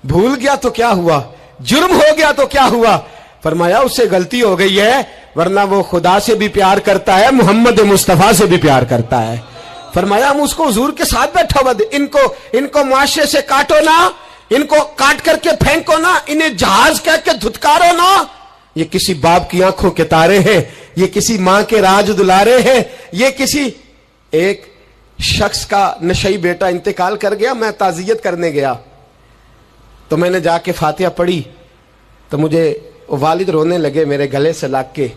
भूल गया तो क्या हुआ, जुर्म हो गया तो क्या हुआ? फरमाया उससे गलती हो गई है, वरना वो खुदा से भी प्यार करता है, मोहम्मद मुस्तफा से भी प्यार करता है। फरमाया हम उसको हुजूर के साथ बैठा हुआ, इनको मुआशरे से काटो ना, इनको काट करके फेंको ना, इन्हें जहाज कह के धुतकारो ना। ये किसी बाप की आंखों के तारे हैं, ये किसी मां के राज दुलारे हैं, ये किसी एक शख्स का नशई बेटा इंतकाल कर गया, मैं ताजियत करने गया तो मैंने जाके फातिहा पढ़ी तो मुझे वालिद रोने लगे मेरे गले से लाग के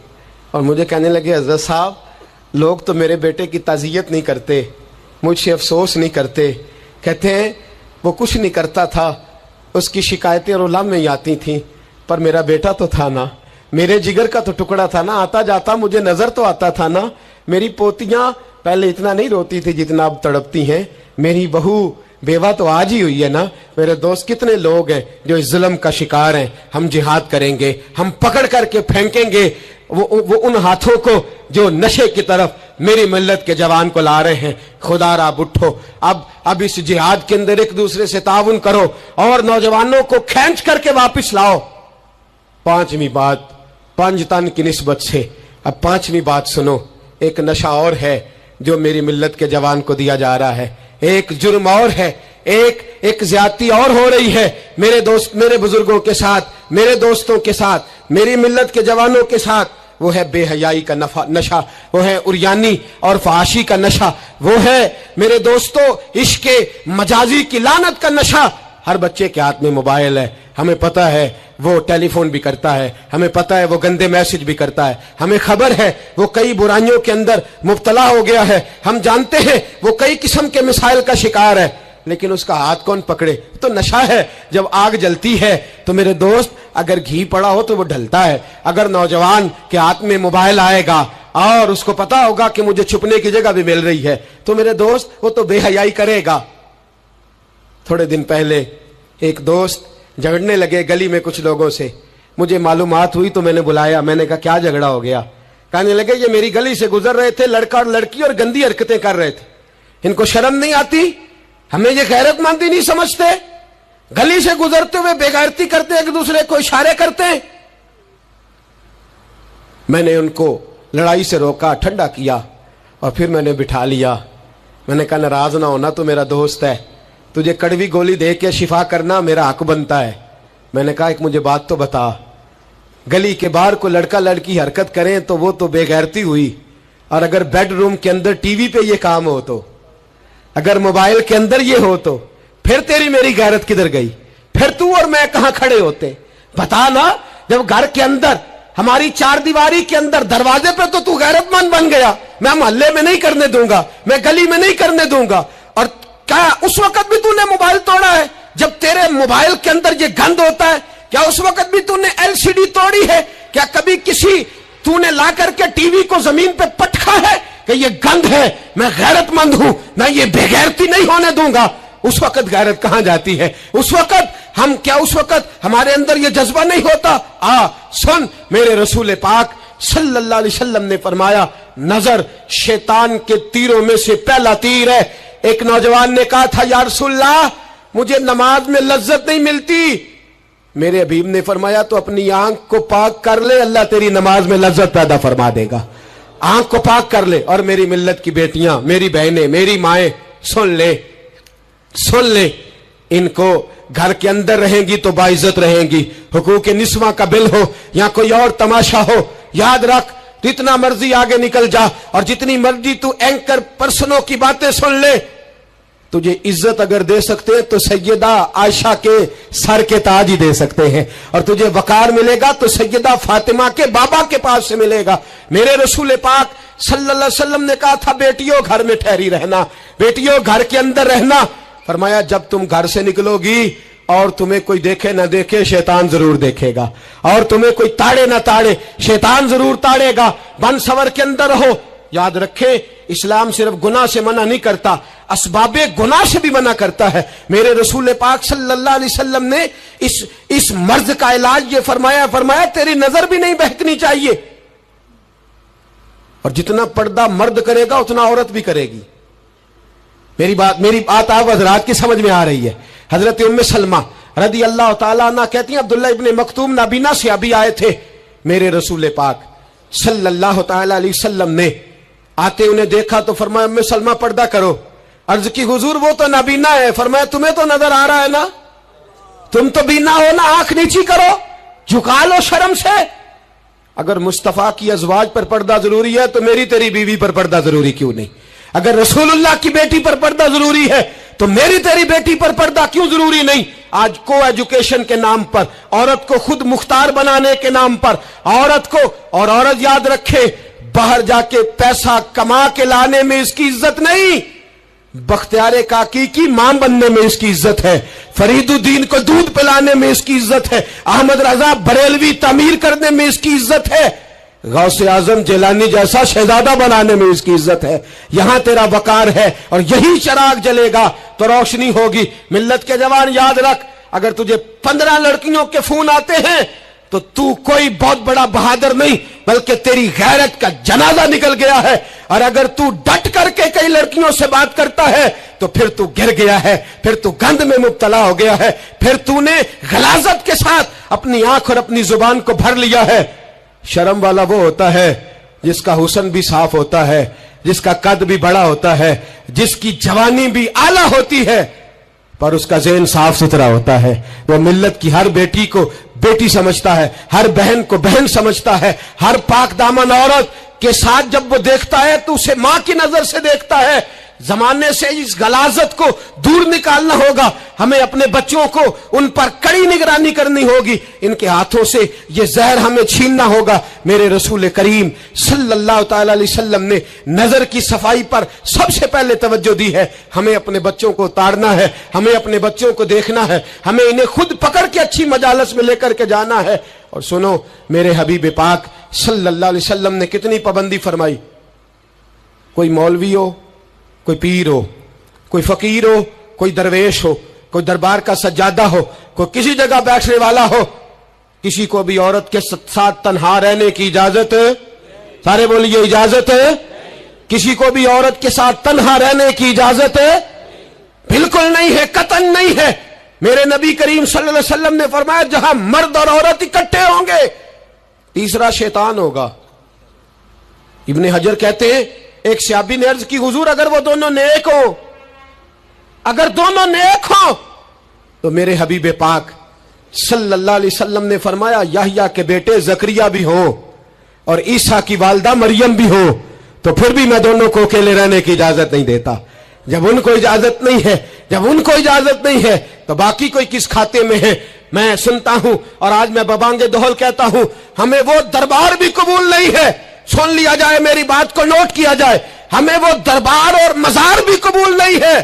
और मुझे कहने लगे हजरत साहब लोग तो मेरे बेटे की ताजियत नहीं करते, मुझसे अफसोस नहीं करते, कहते हैं वो कुछ नहीं करता था, उसकी शिकायतें रोला में ही आती थीं, पर मेरा बेटा तो था ना, मेरे जिगर का तो टुकड़ा था ना, आता जाता मुझे नजर तो आता था ना। मेरी पोतियां पहले इतना नहीं रोती थी जितना अब तड़पती हैं, मेरी बहू बेवा तो आज ही हुई है ना। मेरे दोस्त कितने लोग हैं जो इस जुल्म का शिकार हैं, हम जिहाद करेंगे, हम पकड़ करके फेंकेंगे वो उन हाथों को जो नशे की तरफ मेरी मिल्लत के जवान को ला रहे हैं। खुदारा उठो, अब इस जिहाद के अंदर एक दूसरे से ताउन करो और नौजवानों को खींच करके वापस लाओ। पांचवी बात पंजतन की निस्बत से, अब पांचवी बात सुनो, एक नशा और है जो मेरी मिल्लत के जवान को दिया जा रहा है, एक जुर्म और है, एक ज्यादती और हो रही है मेरे दोस्त, मेरे बुजुर्गों के साथ, मेरे दोस्तों के साथ, मेरी मिल्लत के जवानों के साथ। वो है बेहयाई का नशा, वो है उरियानी और फहाशी का नशा, वो है मेरे दोस्तों इश्के मजाजी की लानत का नशा। हर बच्चे के हाथ में मोबाइल है, हमें पता है वो टेलीफोन भी करता है, हमें पता है वो गंदे मैसेज भी करता है, हमें खबर है वो कई बुराइयों के अंदर मुब्तला हो गया है, हम जानते हैं वो कई किस्म के मिसाइल का शिकार है, लेकिन उसका हाथ कौन पकड़े? तो नशा है। जब आग जलती है तो मेरे दोस्त अगर घी पड़ा हो तो वो ढलता है। अगर नौजवान के हाथ में मोबाइल आएगा और उसको पता होगा कि मुझे छुपने की जगह भी मिल रही है तो मेरे दोस्त वो तो बेहयाई करेगा। थोड़े दिन पहले एक दोस्त झगड़ने लगे गली में कुछ लोगों से, मुझे मालूमात हुई तो मैंने बुलाया, मैंने कहा क्या झगड़ा हो गया? कहने लगे ये मेरी गली से गुजर रहे थे लड़का और लड़की और गंदी हरकतें कर रहे थे, इनको शर्म नहीं आती, हमें ये गैरतमंदी नहीं समझते, गली से गुजरते हुए बेगैरती करते एक दूसरे को इशारे करते हैं। मैंने उनको लड़ाई से रोका, ठंडा किया اور پھر میں نے بٹھا لیا. میں نے کہا ناراض نہ ہونا, تو میرا دوست ہے, تجھے کڑوی گولی دے کے شفا کرنا میرا حق بنتا ہے. میں نے کہا ایک مجھے بات تو بتا, گلی کے باہر کو لڑکا لڑکی حرکت کریں تو وہ تو بے غیرتی ہوئی, اور اگر بیڈ روم کے اندر ٹی وی پہ یہ کام ہو تو, اگر موبائل کے اندر یہ ہو تو, پھر تیری میری غیرت کدھر گئی؟ پھر تو اور میں کہاں کھڑے ہوتے؟ بتا نا. جب گھر کے اندر ہماری چار دیواری کے اندر دروازے پہ تو غیرت مند بن گیا, میں محلے میں نہیں کرنے دوں گا, میں گلی میں نہیں کرنے دوں گا. اور کیا اس وقت بھی تو نے موبائل توڑا ہے جب تیرے موبائل کے اندر یہ گند ہوتا ہے؟ کیا اس وقت بھی تو نے ایل سی ڈی توڑی ہے؟ کیا کبھی کسی تو نے لا کر کے ٹی وی کو زمین پہ پٹکا ہے کہ یہ گند ہے, میں غیرت مند ہوں, میں یہ بے غیرتی نہیں ہونے دوں گا؟ اس وقت غیرت کہاں جاتی ہے؟ اس وقت ہم کیا اس وقت ہمارے اندر یہ جذبہ نہیں ہوتا؟ سن, میرے رسول پاک صلی اللہ علیہ وسلم نے فرمایا نظر شیطان کے تیروں میں سے پہلا تیر ہے. ایک نوجوان نے کہا تھا یا رسول اللہ مجھے نماز میں لذت نہیں ملتی. میرے حبیب نے فرمایا تو اپنی آنکھ کو پاک کر لے, اللہ تیری نماز میں لذت پیدا فرما دے گا. آنکھ کو پاک کر لے. اور میری ملت کی بیٹیاں, میری بہنیں, میری مائیں, سن لے, ان کو گھر کے اندر رہیں گی تو باعزت رہیں گی. حقوق نسواں کا بل ہو یا کوئی اور تماشا ہو, یاد رکھ جتنا مرضی آگے نکل جا اور جتنی مرضی تو اینکر پرسنوں کی باتیں سن لے, تجھے عزت اگر دے سکتے تو سیدہ عائشہ کے سر کے تاج ہی دے سکتے ہیں, اور تجھے وقار ملے گا تو سیدہ فاطمہ کے بابا کے پاس سے ملے گا. میرے رسول پاک صلی اللہ علیہ وسلم نے کہا تھا بیٹیوں گھر میں ٹھہری رہنا, بیٹیوں گھر کے اندر رہنا. فرمایا جب تم گھر سے نکلو گی اور تمہیں کوئی دیکھے نہ دیکھے شیطان ضرور دیکھے گا, اور تمہیں کوئی تاڑے نہ تاڑے شیطان ضرور تاڑے گا. بن سور کے اندر رہو. یاد رکھے اسلام صرف گناہ سے منع نہیں کرتا, اسباب گناہ سے بھی منع کرتا ہے. میرے رسول پاک صلی اللہ علیہ وسلم نے اس مرض کا علاج یہ فرمایا تیری نظر بھی نہیں بہکنی چاہیے. اور جتنا پردہ مرد کرے گا اتنا عورت بھی کرے گی. میری بات آپ حضرات کی سمجھ میں آ رہی ہے؟ حضرت ام سلمہ رضی اللہ تعالیٰ عنہ کہتی ہیں عبداللہ ابن مکتوم نابینا سے ابھی آئے تھے, میرے رسول پاک صلی اللہ تعالیٰ علیہ وسلم نے آتے انہیں دیکھا تو فرمایا ام سلمہ پردہ کرو. عرض کی حضور وہ تو نابینا ہے. فرمایا تمہیں تو نظر آ رہا ہے نا, تم تو بینا ہو نا, آنکھ نیچی کرو, جھکا لو شرم سے. اگر مصطفیٰ کی ازواج پر پردہ ضروری ہے تو میری تیری بیوی پر پردہ ضروری کیوں نہیں؟ اگر رسول اللہ کی بیٹی پر پردہ ضروری ہے تو میری تیری بیٹی پر پردہ کیوں ضروری نہیں؟ آج کو ایجوکیشن کے نام پر, عورت کو خود مختار بنانے کے نام پر عورت کو, اور عورت یاد رکھے باہر جا کے پیسہ کما کے لانے میں اس کی عزت نہیں, بختیار کاکی کی ماں بننے میں اس کی عزت ہے, فرید الدین کو دودھ پلانے میں اس کی عزت ہے, احمد رضا بریلوی تعمیر کرنے میں اس کی عزت ہے, غوث اعظم جیلانی جیسا شہزادہ بنانے میں اس کی عزت ہے. یہاں تیرا وقار ہے اور یہی چراغ جلے گا تو روشنی ہوگی. ملت کے جوان یاد رکھ, اگر تجھے 15 لڑکیوں کے فون آتے ہیں تو کوئی بہت بڑا بہادر نہیں, بلکہ تیری غیرت کا جنازہ نکل گیا ہے. اور اگر تو ڈٹ کر کے کئی لڑکیوں سے بات کرتا ہے تو پھر تو گر گیا ہے, پھر تو گند میں مبتلا ہو گیا ہے, پھر تو نے غلاظت کے ساتھ اپنی آنکھ اور اپنی زبان کو بھر لیا ہے. شرم والا وہ ہوتا ہے جس کا حسن بھی صاف ہوتا ہے, جس کا قد بھی بڑا ہوتا ہے, جس کی جوانی بھی اعلیٰ ہوتی ہے, پر اس کا ذہن صاف ستھرا ہوتا ہے. وہ ملت کی ہر بیٹی کو بیٹی سمجھتا ہے, ہر بہن کو بہن سمجھتا ہے, ہر پاک دامن عورت کے ساتھ جب وہ دیکھتا ہے تو اسے ماں کی نظر سے دیکھتا ہے. زمانے سے اس غلاظت کو دور نکالنا ہوگا. ہمیں اپنے بچوں کو ان پر کڑی نگرانی کرنی ہوگی, ان کے ہاتھوں سے یہ زہر ہمیں چھیننا ہوگا. میرے رسول کریم صلی اللہ تعالی علیہ وسلم نے نظر کی صفائی پر سب سے پہلے توجہ دی ہے. ہمیں اپنے بچوں کو اتارنا ہے, ہمیں اپنے بچوں کو دیکھنا ہے, ہمیں انہیں خود پکڑ کے اچھی مجالس میں لے کر کے جانا ہے. اور سنو, میرے حبیب پاک صلی اللہ علیہ وسلم نے کتنی پابندی فرمائی. کوئی مولوی ہو, کوئی پیر ہو, کوئی فقیر ہو, کوئی درویش ہو, کوئی دربار کا سجادہ ہو, کوئی کسی جگہ بیٹھنے والا ہو, کسی کو بھی عورت کے ساتھ تنہا رہنے کی اجازت, سارے بولیے اجازت ہے. کسی کو بھی عورت کے ساتھ تنہا رہنے کی اجازت بالکل نہیں ہے, قطعاً نہیں ہے. میرے نبی کریم صلی اللہ علیہ وسلم نے فرمایا جہاں مرد اور عورت اکٹھے ہوں گے تیسرا شیطان ہوگا. ابن حجر کہتے ہیں एक सहाबी ने अर्ज की, हुजूर अगर वो दोनों नेक हो, अगर दोनों नेक हो तो मेरे हबीब पाक सल्लल्लाहु अलैहि वसल्लम ने फरमाया याहया के बेटे जकरिया भी हो और ईसा की वालदा मरियम भी हो, तो फिर भी मैं दोनों को अकेले रहने की इजाजत नहीं देता। जब उनको इजाजत नहीं है, जब उनको इजाजत नहीं है तो बाकी कोई किस खाते में है। मैं सुनता हूं और आज मैं बबांगे दोहल कहता हूं, हमें वो दरबार भी कबूल नहीं है। सुन लिया जाए, मेरी बात को नोट किया जाए, हमें वो दरबार और मजार भी कबूल नहीं है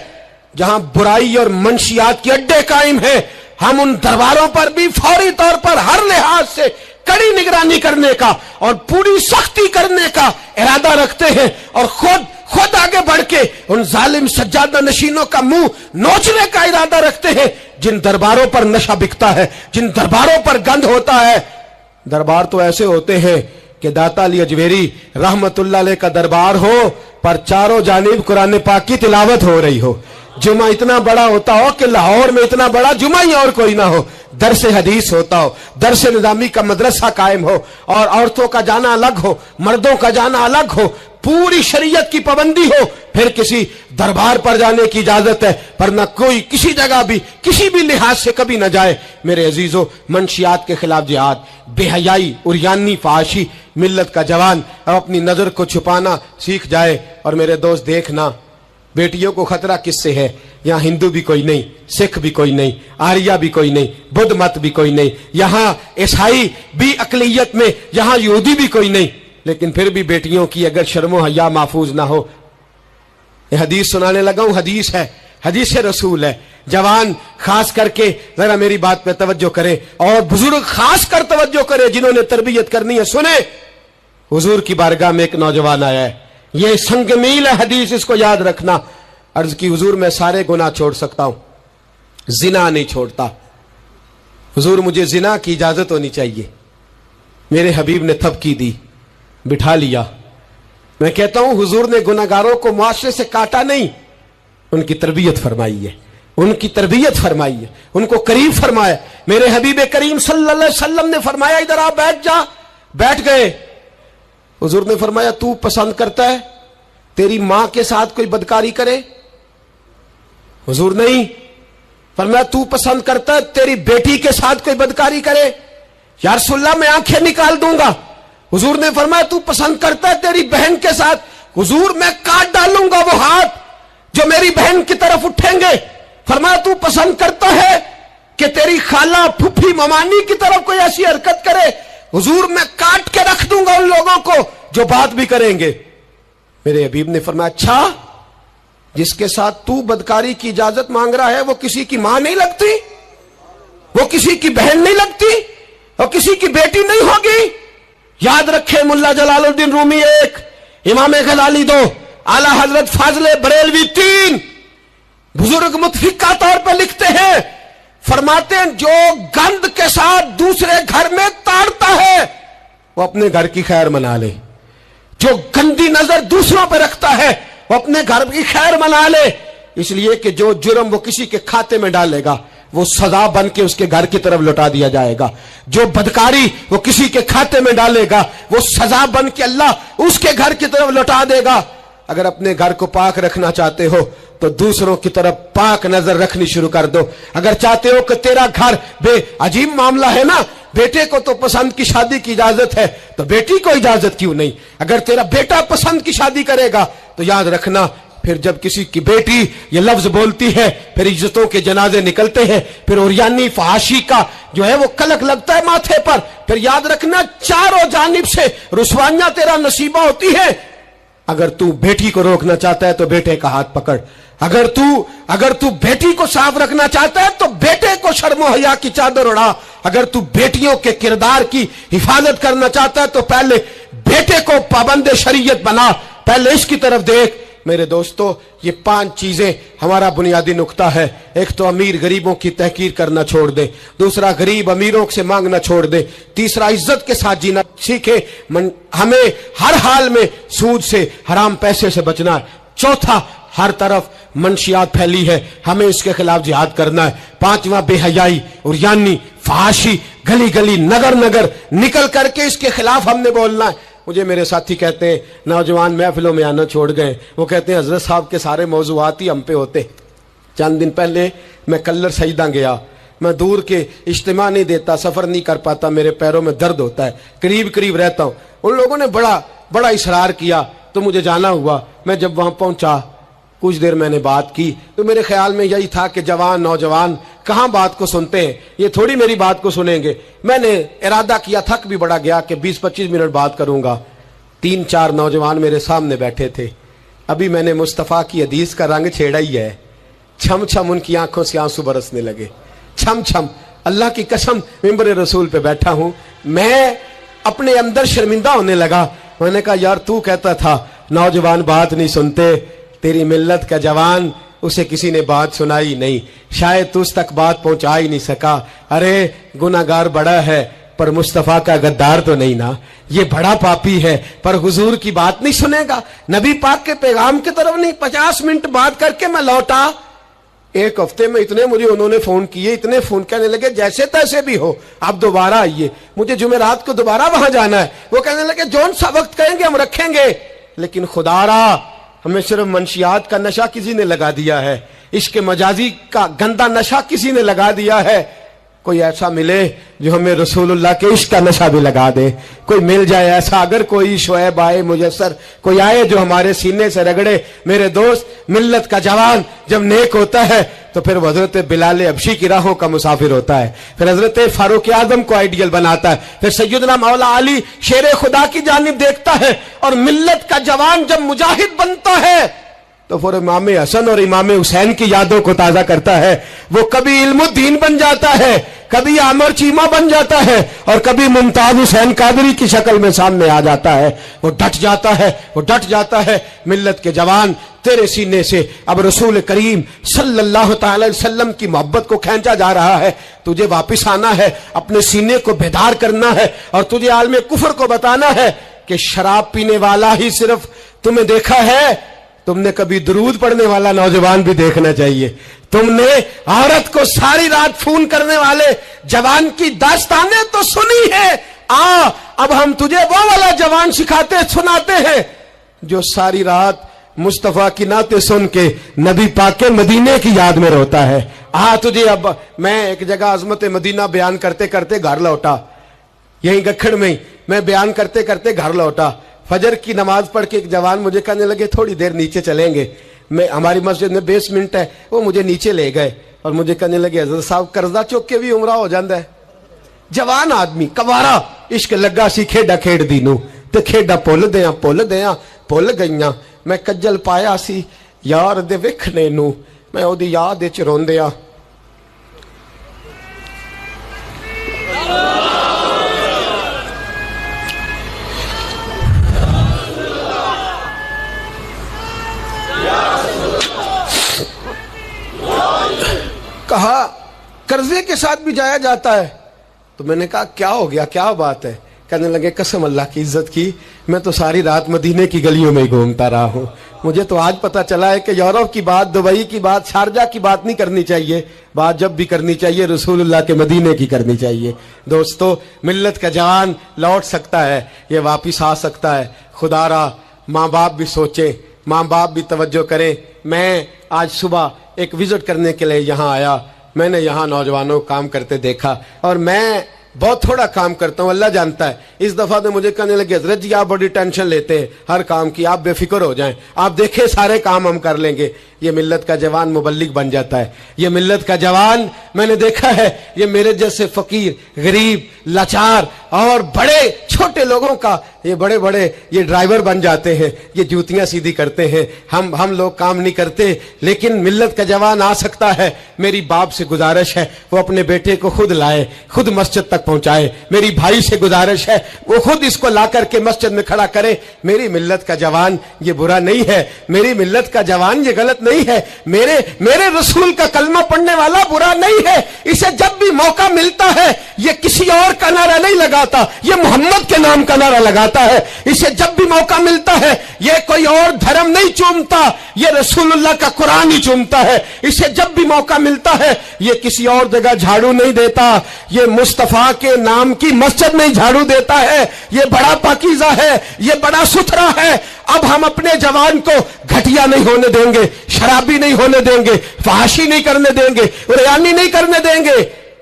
जहां बुराई और मंशियात के अड्डे कायम है। हम उन दरबारों पर भी फौरी तौर पर हर लिहाज से कड़ी निगरानी करने का और पूरी सख्ती करने का इरादा रखते हैं और खुद आगे बढ़ के उन जालिम सज्जादा नशीनों का मुंह नोचने का इरादा रखते हैं जिन दरबारों पर नशा बिकता है, जिन दरबारों पर गंद होता है। दरबार तो ऐसे होते हैं कि दाता अली अजमेरी रहमतुल्लाह अलैह का दरबार हो पर चारों जानिब कुरान पाक की तिलावत हो रही हो। जुमा इतना बड़ा होता हो कि लाहौर में इतना बड़ा जुमा ही और कोई ना हो, दरस हदीस होता हो, दरस निजामी का मदरसा कायम हो और औरतों का जाना अलग हो, मर्दों का जाना अलग हो, पूरी शरीयत की पाबंदी हो, फिर किसी दरबार पर जाने की इजाजत है, पर न कोई किसी जगह भी किसी भी लिहाज से कभी न जाए। मेरे अजीजों, मंशियात के खिलाफ जिहाद, बेहयाई, उरियानी, फाहशी, मिल्लत का जवान अब अपनी नजर को छुपाना सीख जाए। और मेरे दोस्त देखना, बेटियों को खतरा किससे है? यहाँ हिंदू भी कोई नहीं, सिख भी कोई नहीं, आर्या भी कोई नहीं, बुद्ध मत भी कोई नहीं, यहाँ ईसाई भी अकलियत में, यहाँ यहूदी भी कोई नहीं, लेकिन फिर भी बेटियों की अगर शर्मो हया महफूज ना हो। ये हदीस सुनाने लगा हूं, हदीस है, हदीस रसूल है। जवान खास करके जरा मेरी बात पे तवज्जो करे और बुजुर्ग खास कर तवज्जो करे जिन्होंने तरबियत करनी है। सुने, हुजूर की बारगाह में एक नौजवान आया है, ये संगमील है हदीस, इसको याद रखना। अर्ज की, हुजूर मैं सारे गुनाह छोड़ सकता हूं, जिना नहीं छोड़ता। हुजूर मुझे जिना की इजाजत होनी चाहिए। मेरे हबीब ने थपकी दी, बिठा लिया। मैं कहता हूं हुजूर ने गुनाहगारों को मुआशरे से काटा नहीं, उनकी तरबियत फरमाई है, उनकी तरबियत फरमाई है, उनको करीब फरमाया। मेरे हबीब करीम सल्लल्लाहु अलैहि वसल्लम ने फरमाया इधर आप बैठ जा, बैठ गए। हुजूर ने फरमाया तू पसंद करता है तेरी मां के साथ कोई बदकारी करे? हुजूर नहीं। फरमाया तू पसंद करता है तेरी बेटी के साथ कोई बदकारी करे? या रसूलल्लाह मैं आंखें निकाल दूंगा। हुजूर ने फरमाया तू पसंद करता है तेरी बहन के साथ? हुजूर मैं काट डालूंगा वो हाथ जो मेरी बहन की तरफ उठेंगे। फरमाया तू पसंद करता है कि तेरी खाला, फुफी, ममानी की तरफ कोई ऐसी हरकत करे? हुजूर मैं काट के रख दूंगा उन लोगों को जो बात भी करेंगे। मेरे हबीब ने फरमाया अच्छा, जिसके साथ तू बदकारी की इजाजत मांग रहा है वो किसी की मां नहीं लगती, वो किसी की बहन नहीं लगती, वो किसी की बेटी नहीं होगी? याद रखे, मुल्ला जलालुद्दीन रूमी 1, इमाम गजाली 2, आला हजरत फाजले बरेलवी 3, बुजुर्ग मुतफिका तौर पर लिखते हैं, फरमाते हैं जो गंद के साथ दूसरे घर में ताड़ता है वो अपने घर की खैर मना ले, जो गंदी नजर दूसरों पर रखता है वो अपने घर की खैर मना ले। इसलिए कि जो जुर्म वो किसी के खाते में डालेगा वो सजा बन के उसके घर की तरफ लौटा दिया जाएगा, जो बदकारी वो किसी के खाते में डालेगा वो सजा बन के अल्लाह उसके घर की तरफ लौटा देगा। अगर अपने घर को पाक रखना चाहते हो तो दूसरों की तरफ पाक नजर रखनी शुरू कर दो। अगर चाहते हो कि तेरा घर अजीब मामला है ना, बेटे को तो पसंद की शादी की इजाजत है तो बेटी को इजाजत क्यों नहीं? अगर तेरा बेटा पसंद की शादी करेगा तो याद रखना, फिर जब किसी की बेटी ये लफ्ज बोलती है फिर इज्जतों के जनाजे निकलते हैं, फिर उरियानी फहाशी का जो है वो कलक लगता है माथे पर। फिर याद रखना चारों जानिब से रुसवाइयां तेरा नसीबा होती है। अगर तू बेटी को रोकना चाहता है तो बेटे का हाथ पकड़, अगर तू बेटी को साफ रखना चाहता है तो बेटे को शर्मो हया की चादर उड़ा, अगर तू बेटियों के किरदार की हिफाजत करना चाहता है तो पहले बेटे को पाबंद शरीयत बना, पहले इसकी तरफ देख। मेरे दोस्तों, ये 5 चीजें हमारा बुनियादी नुक्ता है। एक तो अमीर गरीबों की तहकीर करना छोड़ दे, दूसरा गरीब अमीरों से मांगना छोड़ दे, तीसरा इज्जत के साथ जीना सीखे, हमें हर हाल में सूद से, हराम पैसे से बचना है, चौथा हर तरफ मंशियात फैली है, हमें इसके खिलाफ जिहाद करना है, पांचवा बेहयाई और यानी फहाशी गली गली नगर नगर निकल करके इसके खिलाफ हमने बोलना है। مجھے میرے ساتھی کہتے ہیں نوجوان محفلوں میں آنا چھوڑ گئے، وہ کہتے ہیں حضرت صاحب کے سارے موضوعات ہی ہم پہ ہوتے۔ چند دن پہلے میں کلر سجدہ گیا، میں دور کے اجتماع نہیں دیتا، سفر نہیں کر پاتا، میرے پیروں میں درد ہوتا ہے، قریب قریب رہتا ہوں۔ ان لوگوں نے بڑا اصرار کیا تو مجھے جانا ہوا۔ میں جب وہاں پہنچا کچھ دیر میں نے بات کی تو میرے خیال میں یہی تھا کہ جوان نوجوان کہاں بات کو سنتے ہیں، یہ تھوڑی میری بات کو سنیں گے۔ میں نے ارادہ کیا، تھک بھی بڑا گیا کہ 20-25 منٹ بات کروں گا۔ 3-4 نوجوان میرے سامنے بیٹھے تھے۔ ابھی میں نے مصطفیٰ کی حدیث کا رنگ چھیڑا ہی ہے، چھم چھم ان کی آنکھوں سے آنسو برسنے لگے، چھم چھم۔ اللہ کی قسم ممبر رسول پہ بیٹھا ہوں، میں اپنے اندر شرمندہ ہونے لگا۔ میں نے کہا یار تو کہتا تھا نوجوان بات نہیں سنتے، تیری ملت کا جوان اسے کسی نے بات سنائی نہیں، شاید تو اس تک بات پہنچا ہی نہیں سکا۔ ارے گناہگار بڑا ہے پر مصطفیٰ کا غدار تو نہیں نا، یہ بڑا پاپی ہے پر حضور کی بات نہیں سنے گا، نبی پاک کے پیغام کی طرف نہیں۔ 50 منٹ بات کر کے میں لوٹا۔ ایک ہفتے میں اتنے مجھے انہوں نے فون کیے، اتنے فون کہنے لگے جیسے تیسے بھی ہو آپ دوبارہ آئیے، مجھے جمعرات کو دوبارہ وہاں جانا ہے۔ وہ کہنے لگے جون سا وقت کہیں گے ہم رکھیں گے، لیکن خدا را ہمیں صرف منشیات کا نشہ کسی نے لگا دیا ہے، عشق مجازی کا گندا نشہ کسی نے لگا دیا ہے۔ کوئی ایسا ملے جو ہمیں رسول اللہ کے عشق کا نشہ بھی لگا دے، کوئی مل جائے ایسا، اگر کوئی شعیب آئے میسر، کوئی آئے جو ہمارے سینے سے رگڑے۔ میرے دوست، ملت کا جوان جب نیک ہوتا ہے تو پھر وہ حضرت بلال حبشی کی راہوں کا مسافر ہوتا ہے، پھر حضرت فاروق اعظم کو آئیڈیل بناتا ہے، پھر سیدنا مولا علی شیر خدا کی جانب دیکھتا ہے، اور ملت کا جوان جب مجاہد بنتا ہے تو پھر امام حسن اور امام حسین کی یادوں کو تازہ کرتا ہے۔ وہ کبھی علم الدین بن جاتا ہے، کبھی عامر چیمہ بن جاتا ہے، اور کبھی ممتاز حسین قادری کی شکل میں سامنے آ جاتا ہے۔ وہ ڈٹ جاتا ہے۔ ملت کے جوان تیرے سینے سے اب رسول کریم صلی اللہ تعالی علیہ وسلم کی محبت کو کھینچا جا رہا ہے۔ تجھے واپس آنا ہے، اپنے سینے کو بیدار کرنا ہے، اور تجھے عالم کفر کو بتانا ہے کہ شراب پینے والا ہی صرف تمہیں دیکھا ہے، تم نے کبھی درود پڑھنے والا نوجوان بھی دیکھنا چاہیے۔ تم نے عورت کو ساری رات فون کرنے والے جوان کی داستانیں تو سنی ہے، اب ہم تجھے وہ والا جوان سناتے ہیں جو ساری رات مصطفیٰ کی نعتیں سن کے نبی پاک کے مدینے کی یاد میں روتا ہے۔ تجھے اب میں ایک جگہ عظمت مدینہ بیان کرتے کرتے گھر لوٹا، یہیں گکھڑ میں میں بیان کرتے کرتے گھر لوٹا۔ فجر کی نماز پڑھ کے ایک جوان مجھے کہنے لگے تھوڑی دیر نیچے چلیں گے، ہماری مسجد میں بیسمنٹ ہے، وہ مجھے نیچے لے گئے اور مجھے کہنے لگے حضرت صاحب قرضہ چوک کے بھی عمرہ ہو جاندہ ہے۔ جوان آدمی کوارا، عشق لگا سی کھیڈا کھیڑ دینو تے کھیڈا پول گئیاں، میں کجل پایا سی یار دے وکھنے نو، میں او دی یاد وچ روندیاں۔ کہا قرضے کے ساتھ بھی جایا جاتا ہے؟ تو میں نے کہا کیا ہو گیا، کیا بات ہے؟ کہنے لگے قسم اللہ کی عزت کی، میں تو ساری رات مدینے کی گلیوں میں ہی گھومتا رہا ہوں، مجھے تو آج پتا چلا ہے کہ یورپ کی بات، دبئی کی بات، شارجہ کی بات نہیں کرنی چاہیے، بات جب بھی کرنی چاہیے رسول اللہ کے مدینے کی کرنی چاہیے۔ دوستو، ملت کا جوان لوٹ سکتا ہے، یہ واپس آ سکتا ہے۔ خدا را ماں باپ بھی سوچیں، ماں باپ بھی توجہ کریں۔ میں آج صبح ایک وزٹ کرنے کے لیے یہاں آیا، میں نے یہاں نوجوانوں کو کام کرتے دیکھا، اور میں بہت تھوڑا کام کرتا ہوں، اللہ جانتا ہے۔ اس دفعہ تو مجھے کہنے لگے حضرت جی آپ بڑی ٹینشن لیتے ہیں ہر کام کی، آپ بے فکر ہو جائیں، آپ دیکھیں سارے کام ہم کر لیں گے۔ یہ ملت کا جوان مبلغ بن جاتا ہے، یہ ملت کا جوان میں نے دیکھا ہے، یہ میرے جیسے فقیر، غریب، لاچار اور بڑے چھوٹے لوگوں کا یہ بڑے یہ ڈرائیور بن جاتے ہیں، یہ جوتیاں سیدھی کرتے ہیں۔ ہم لوگ کام نہیں کرتے، لیکن ملت کا جوان آ سکتا ہے۔ میری باپ سے گزارش ہے وہ اپنے بیٹے کو خود لائے، خود مسجد تک پہنچائے۔ میری بھائی سے گزارش ہے وہ خود اس کو لا کر کے مسجد میں کھڑا کرے۔ میری ملت کا جوان یہ برا نہیں ہے، میری ملت کا جوان یہ غلط نہیں ہے، میرے رسول کا کلمہ پڑھنے والا برا نہیں ہے۔ اسے جب بھی موقع ملتا ہے یہ کسی اور کا نعرہ نہیں لگاتا، یہ محمد کے نام کا نعرہ لگاتا ہے۔ اسے جب بھی موقع ملتا ہے یہ کوئی اور دھرم نہیں چومتا، یہ رسول اللہ کا قرآن ہی چومتا ہے۔ اسے جب بھی موقع ملتا ہے یہ کسی اور جگہ جھاڑو نہیں دیتا، یہ مصطفیٰ کے نام کی مسجد میں ہی جھاڑو دیتا है, ये बड़ा पाकीज़ा है, ये बड़ा सुथरा है। अब हम अपने जवान को घटिया नहीं होने देंगे, शराबी नहीं होने देंगे, फहाशी नहीं करने देंगे, रियानी नहीं करने देंगे।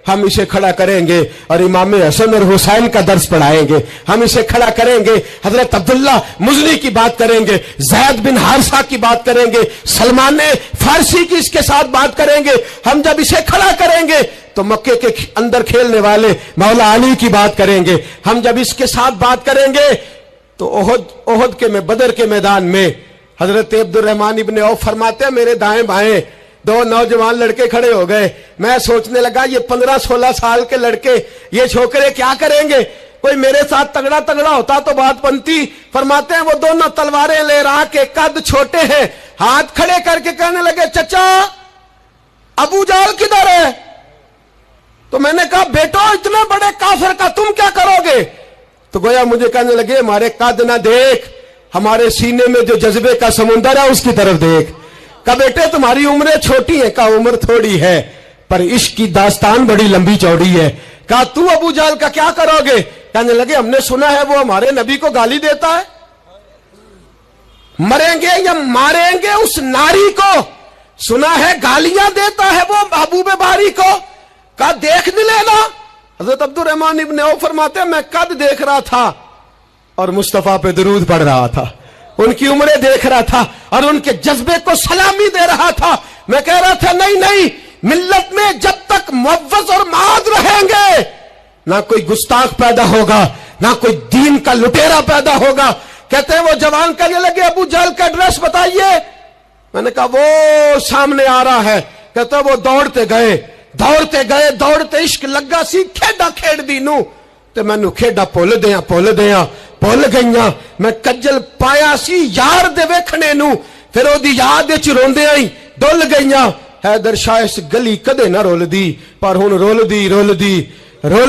हम इसे खड़ा करेंगे और इमाम हसन और हुसैन का दर्स पढ़ाएंगे। हम इसे खड़ा करेंगे, हजरत अब्दुल्ला मुजनी की बात करेंगे, ज़ैद बिन हारिसा की बात करेंगे, सलमान फारसी की इसके साथ बात करेंगे। हम जब इसे खड़ा करेंगे तो मक्के के अंदर खेलने वाले मौला अली की बात करेंगे। हम जब इसके साथ बात करेंगे तो ओहद के में बदर के मैदान में हजरत अब्दुर्रहमान इब्ने औफ फरमाते हैं, मेरे दाएं बाएं दो नौजवान लड़के खड़े हो गए। मैं सोचने लगा ये 15-16 साल के लड़के, ये छोकरे क्या करेंगे? कोई मेरे साथ तगड़ा तगड़ा होता तो बात बनती। फरमाते हैं वो दोनों तलवारें ले रहा के कद छोटे हैं, हाथ खड़े करके कहने लगे, चचा अबू जाल किधर है? तो मैंने कहा, बेटो इतने बड़े काफिर का तुम क्या करोगे? तो गोया मुझे कहने लगे, हमारे कद ना देख, हमारे सीने में जो जज्बे का समुंदर है उसकी तरफ देख। कहा बेटे तुम्हारी उम्रें छोटी है। कहा उम्र थोड़ी है पर इश्क की दास्तान बड़ी लंबी चौड़ी है। कहा तू अबू जाल का क्या करोगे? कहने लगे, हमने सुना है वो हमारे नबी को गाली देता है, मरेंगे या मारेंगे उस नारी को। सुना है गालियां देता है वो महबूब बारी को। कहा देख भी लेना। हजरत अब्दुर्रहमान इब्ने औफ फरमाते हैं, मैं कद देख रहा था और मुस्तफा पे दरूद पढ़ रहा था, उनकी उम्रें देख रहा था और उनके जज्बे को सलामी दे रहा था। मैं कह रहा था नहीं नहीं, मिल्लत में जब तक मुअव्वज़ और माद रहेंगे ना कोई गुस्ताख पैदा होगा, ना कोई दीन का लुटेरा पैदा होगा। कहते हैं वो जवान कहने लगे, अबू जहल का एड्रेस बताइए। मैंने कहा वो सामने आ रहा है। कहता वो दौड़ते गए दौड़ते इश्क लगा सी खेडा खेड़ दी नू ते मैनू खेडा भुल गईयां। मैं कज्जल पाया सी यार दे वेखने नू, फिर ओदी याद विच रोंदे आई डुल गईयां। हैदर शाह इस गली कदे ना रुलदी पर हुण रुल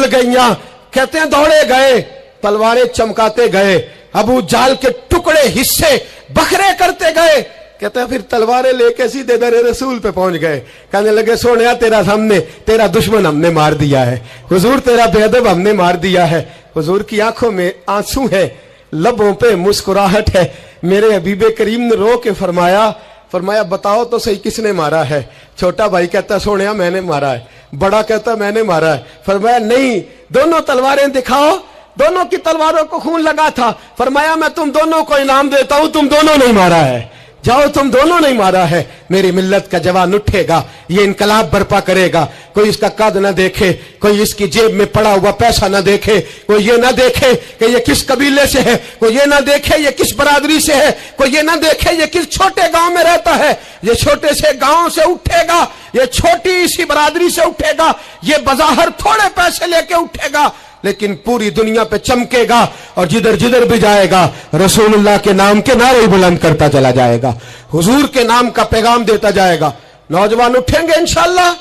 गईयां। कहते हैं दौड़े गए, तलवारें चमकाते गए, अबू जाल के टुकड़े हिस्से बखरे करते गए। कहते हैं फिर तलवारें लेके सीधे दर रसूल पे पहुंच गए। कहने लगे, सोनिया तेरा सामने तेरा दुश्मन हमने मार दिया है, हुजूर तेरा बेअदब हमने मार दिया है। हुजूर की आंखों में आंसू है, लबों पे मुस्कुराहट है। मेरे हबीबे करीम ने रो के फरमाया बताओ तो सही किसने मारा है? छोटा भाई कहता सोनिया मैंने मारा है, बड़ा कहता मैंने मारा है। फरमाया नहीं, दोनों तलवारें दिखाओ। दोनों की तलवारों को खून लगा था। फरमाया मैं तुम दोनों को इनाम देता हूं, तुम दोनों नहीं मारा है, जाओ तुम दोनों नहीं मारा है। मेरी मिल्लत का जवान उठेगा, ये इनकलाब बर्पा करेगा। कोई इसका कद ना देखे, कोई इसकी जेब में पड़ा हुआ पैसा ना देखे, कोई ये ना देखे कि ये किस कबीले से है, कोई ये ना देखे ये किस बरादरी से है, कोई ये ना देखे ये किस छोटे गांव में रहता है। ये छोटे से गांव से उठेगा, ये छोटी सी बरादरी से उठेगा, ये बज़ाहिर थोड़े पैसे लेके उठेगा लेकिन पूरी दुनिया पे चमकेगा और जिधर जिधर भी जाएगा रसूलुल्लाह के नाम के नारे बुलंद करता चला जाएगा, हुजूर के नाम का पैगाम देता जाएगा। नौजवान उठेंगे इंशाअल्लाह,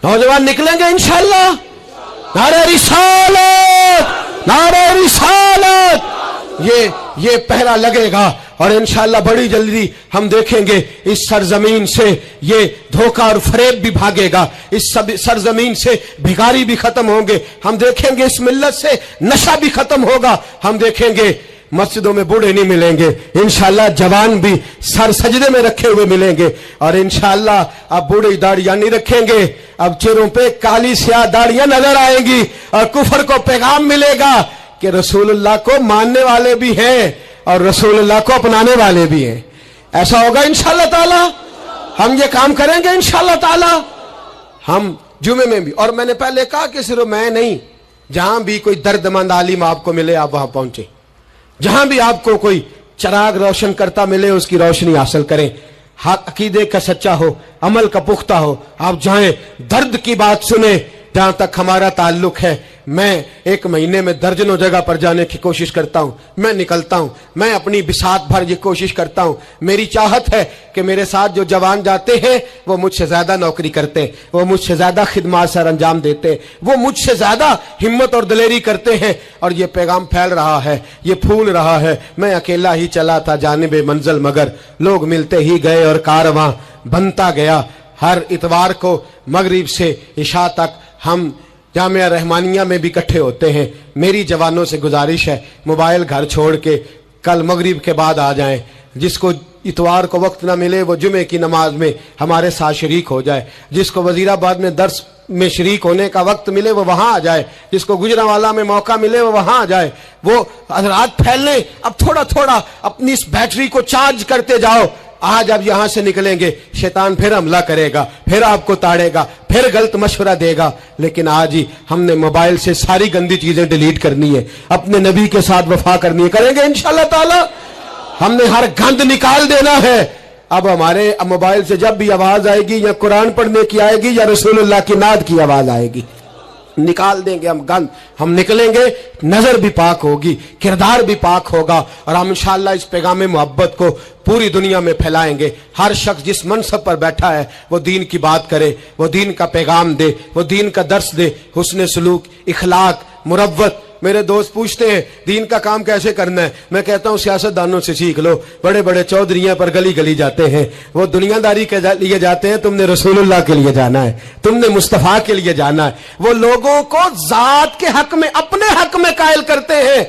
नौजवान निकलेंगे इंशाअल्लाह। नारे रिसालत ये पहरा लगेगा और इंशाअल्लाह बड़ी जल्दी हम देखेंगे इस सरजमीन से ये धोखा और फरेब भी भागेगा, इस सरजमीन से भिखारी भी खत्म होंगे। हम देखेंगे इस मिल्लत से नशा भी खत्म होगा। हम देखेंगे मस्जिदों में बूढ़े नहीं मिलेंगे, इंशाअल्लाह जवान भी सर सजदे में रखे हुए मिलेंगे। और इंशाअल्लाह अब बूढ़ी दाढ़ियां नहीं रखेंगे, अब चेहरों पे काली स्याह दाढ़ियां नजर आएंगी और कुफर को पैगाम मिलेगा कि रसूलुल्लाह को मानने वाले भी हैं और रसूलुल्लाह को अपनाने वाले भी हैं। ऐसा होगा इंशाअल्लाह ताला, हम ये काम करेंगे इंशाअल्लाह ताला। हम जुमे में भी, और मैंने पहले कहा कि सिर्फ मैं नहीं, जहां भी कोई दर्दमंद आलिम आपको मिले आप वहां पहुंचे, जहां भी आपको कोई चराग रोशन करता मिले उसकी रोशनी हासिल करें। हक अकीदे का सच्चा हो, अमल का पुख्ता हो, आप जाएं दर्द की बात सुने। जहां तक हमारा ताल्लुक है, मैं एक महीने में दर्जनों जगह पर जाने की कोशिश करता हूं, मैं निकलता हूं, मैं अपनी बिसात भर ये कोशिश करता हूं। मेरी चाहत है कि मेरे साथ जो जवान जाते हैं वो मुझसे ज्यादा नौकरी करते हैं, वो मुझसे ज्यादा खिदमत सर अंजाम देते हैं, वो मुझसे ज्यादा हिम्मत और दलेरी करते हैं और ये पैगाम फैल रहा है, ये फूल रहा है। मैं अकेला ही चला था जानिबे मंजिल, मगर लोग मिलते ही गए और कारवां बनता गया। हर इतवार को मगरिब से इशा तक हम जामिया रहमानिया में भी इकट्ठे होते हैं। मेरी जवानों से गुजारिश है, मोबाइल घर छोड़ के कल मगरिब के बाद आ जाएं। जिसको इतवार को वक्त ना मिले वो जुमे की नमाज में हमारे साथ शरीक हो जाए। जिसको वजीराबाद में दर्स में शरीक होने का वक्त मिले वो वहां आ जाए। जिसको गुजरांवाला में मौका मिले वो वहां आ जाए। वो हज़रात फैलने, अब थोड़ा थोड़ा अपनी इस बैटरी को चार्ज करते जाओ। आज अब यहां से निकलेंगे, शैतान फिर हमला करेगा, फिर आपको ताड़ेगा, फिर गलत मशवरा देगा। लेकिन आज ही हमने मोबाइल से सारी गंदी चीजें डिलीट करनी है, अपने नबी के साथ वफा करनी है। करेंगे इंशाअल्लाह ताला। हमने हर गंद निकाल देना है। अब हमारे मोबाइल से जब भी आवाज आएगी या कुरान पढ़ने की आएगी या रसूलुल्लाह की नात की आवाज आएगी, निकाल देंगे हम गंद। हम निकलेंगे, नजर भी पाक होगी, किरदार भी पाक होगा, और हम इंशाअल्लाह इस पैगाम मोहब्बत को पूरी दुनिया में फैलाएंगे। हर शख्स जिस मनसब पर बैठा है वो दीन की बात करे, वो दीन का पैगाम दे, वो दीन का दर्स दे, हुस्न सलूक, इखलाक, मुरव्वत। मेरे दोस्त पूछते हैं दीन का काम कैसे करना है, मैं कहता हूं सियासतदानों से सीख लो। बड़े बड़े चौधरियां पर गली गली जाते हैं, वो दुनियादारी के लिए जाते हैं। तुमने रसूलुल्लाह के लिए जाना है, तुमने मुस्तफा के लिए जाना है। वो लोगों को जात के हक में, अपने हक में कायल करते हैं,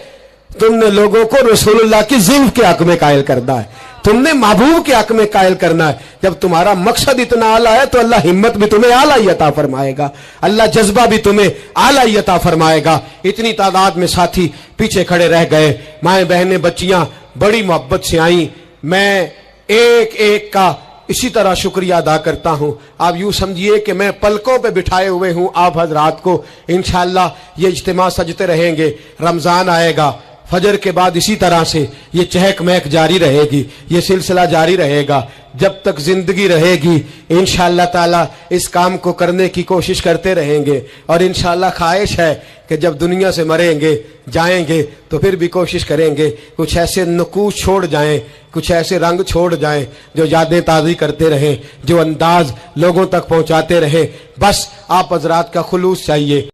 तुमने लोगों को रसूलुल्लाह की जिल्फ के हक में कायल करना है, तुमने महबूब के हक में कायल करना है। जब तुम्हारा मकसद इतना आला है तो अल्लाह हिम्मत भी तुम्हें आला ही अता फरमाएगा, अल्लाह जज्बा भी तुम्हें आला ही अता फरमाएगा। इतनी तादाद में साथी पीछे खड़े रह गए, माएं बहनें बच्चियां बड़ी मोहब्बत से आई। मैं एक एक का इसी तरह शुक्रिया अदा करता हूं। आप यूं समझिए कि मैं पलकों पे बिठाए हुए हूं आप हजरात को। इंशाअल्लाह ये इज्तिमा सजते रहेंगे, रमजान आएगा, फजर के बाद इसी तरह से ये चहक महक जारी रहेगी, ये सिलसिला जारी रहेगा जब तक जिंदगी रहेगी। इंशाअल्लाह ताला इस काम को करने की कोशिश करते रहेंगे, और इंशाअल्लाह ख्वाहिश है कि जब दुनिया से मरेंगे जाएंगे तो फिर भी कोशिश करेंगे कुछ ऐसे नकूश छोड़ जाएं, कुछ ऐसे रंग छोड़ जाएं जो यादें ताज़ी करते रहें, जो अंदाज लोगों तक पहुंचाते रहें। बस आप हजरात का खुलूस चाहिए।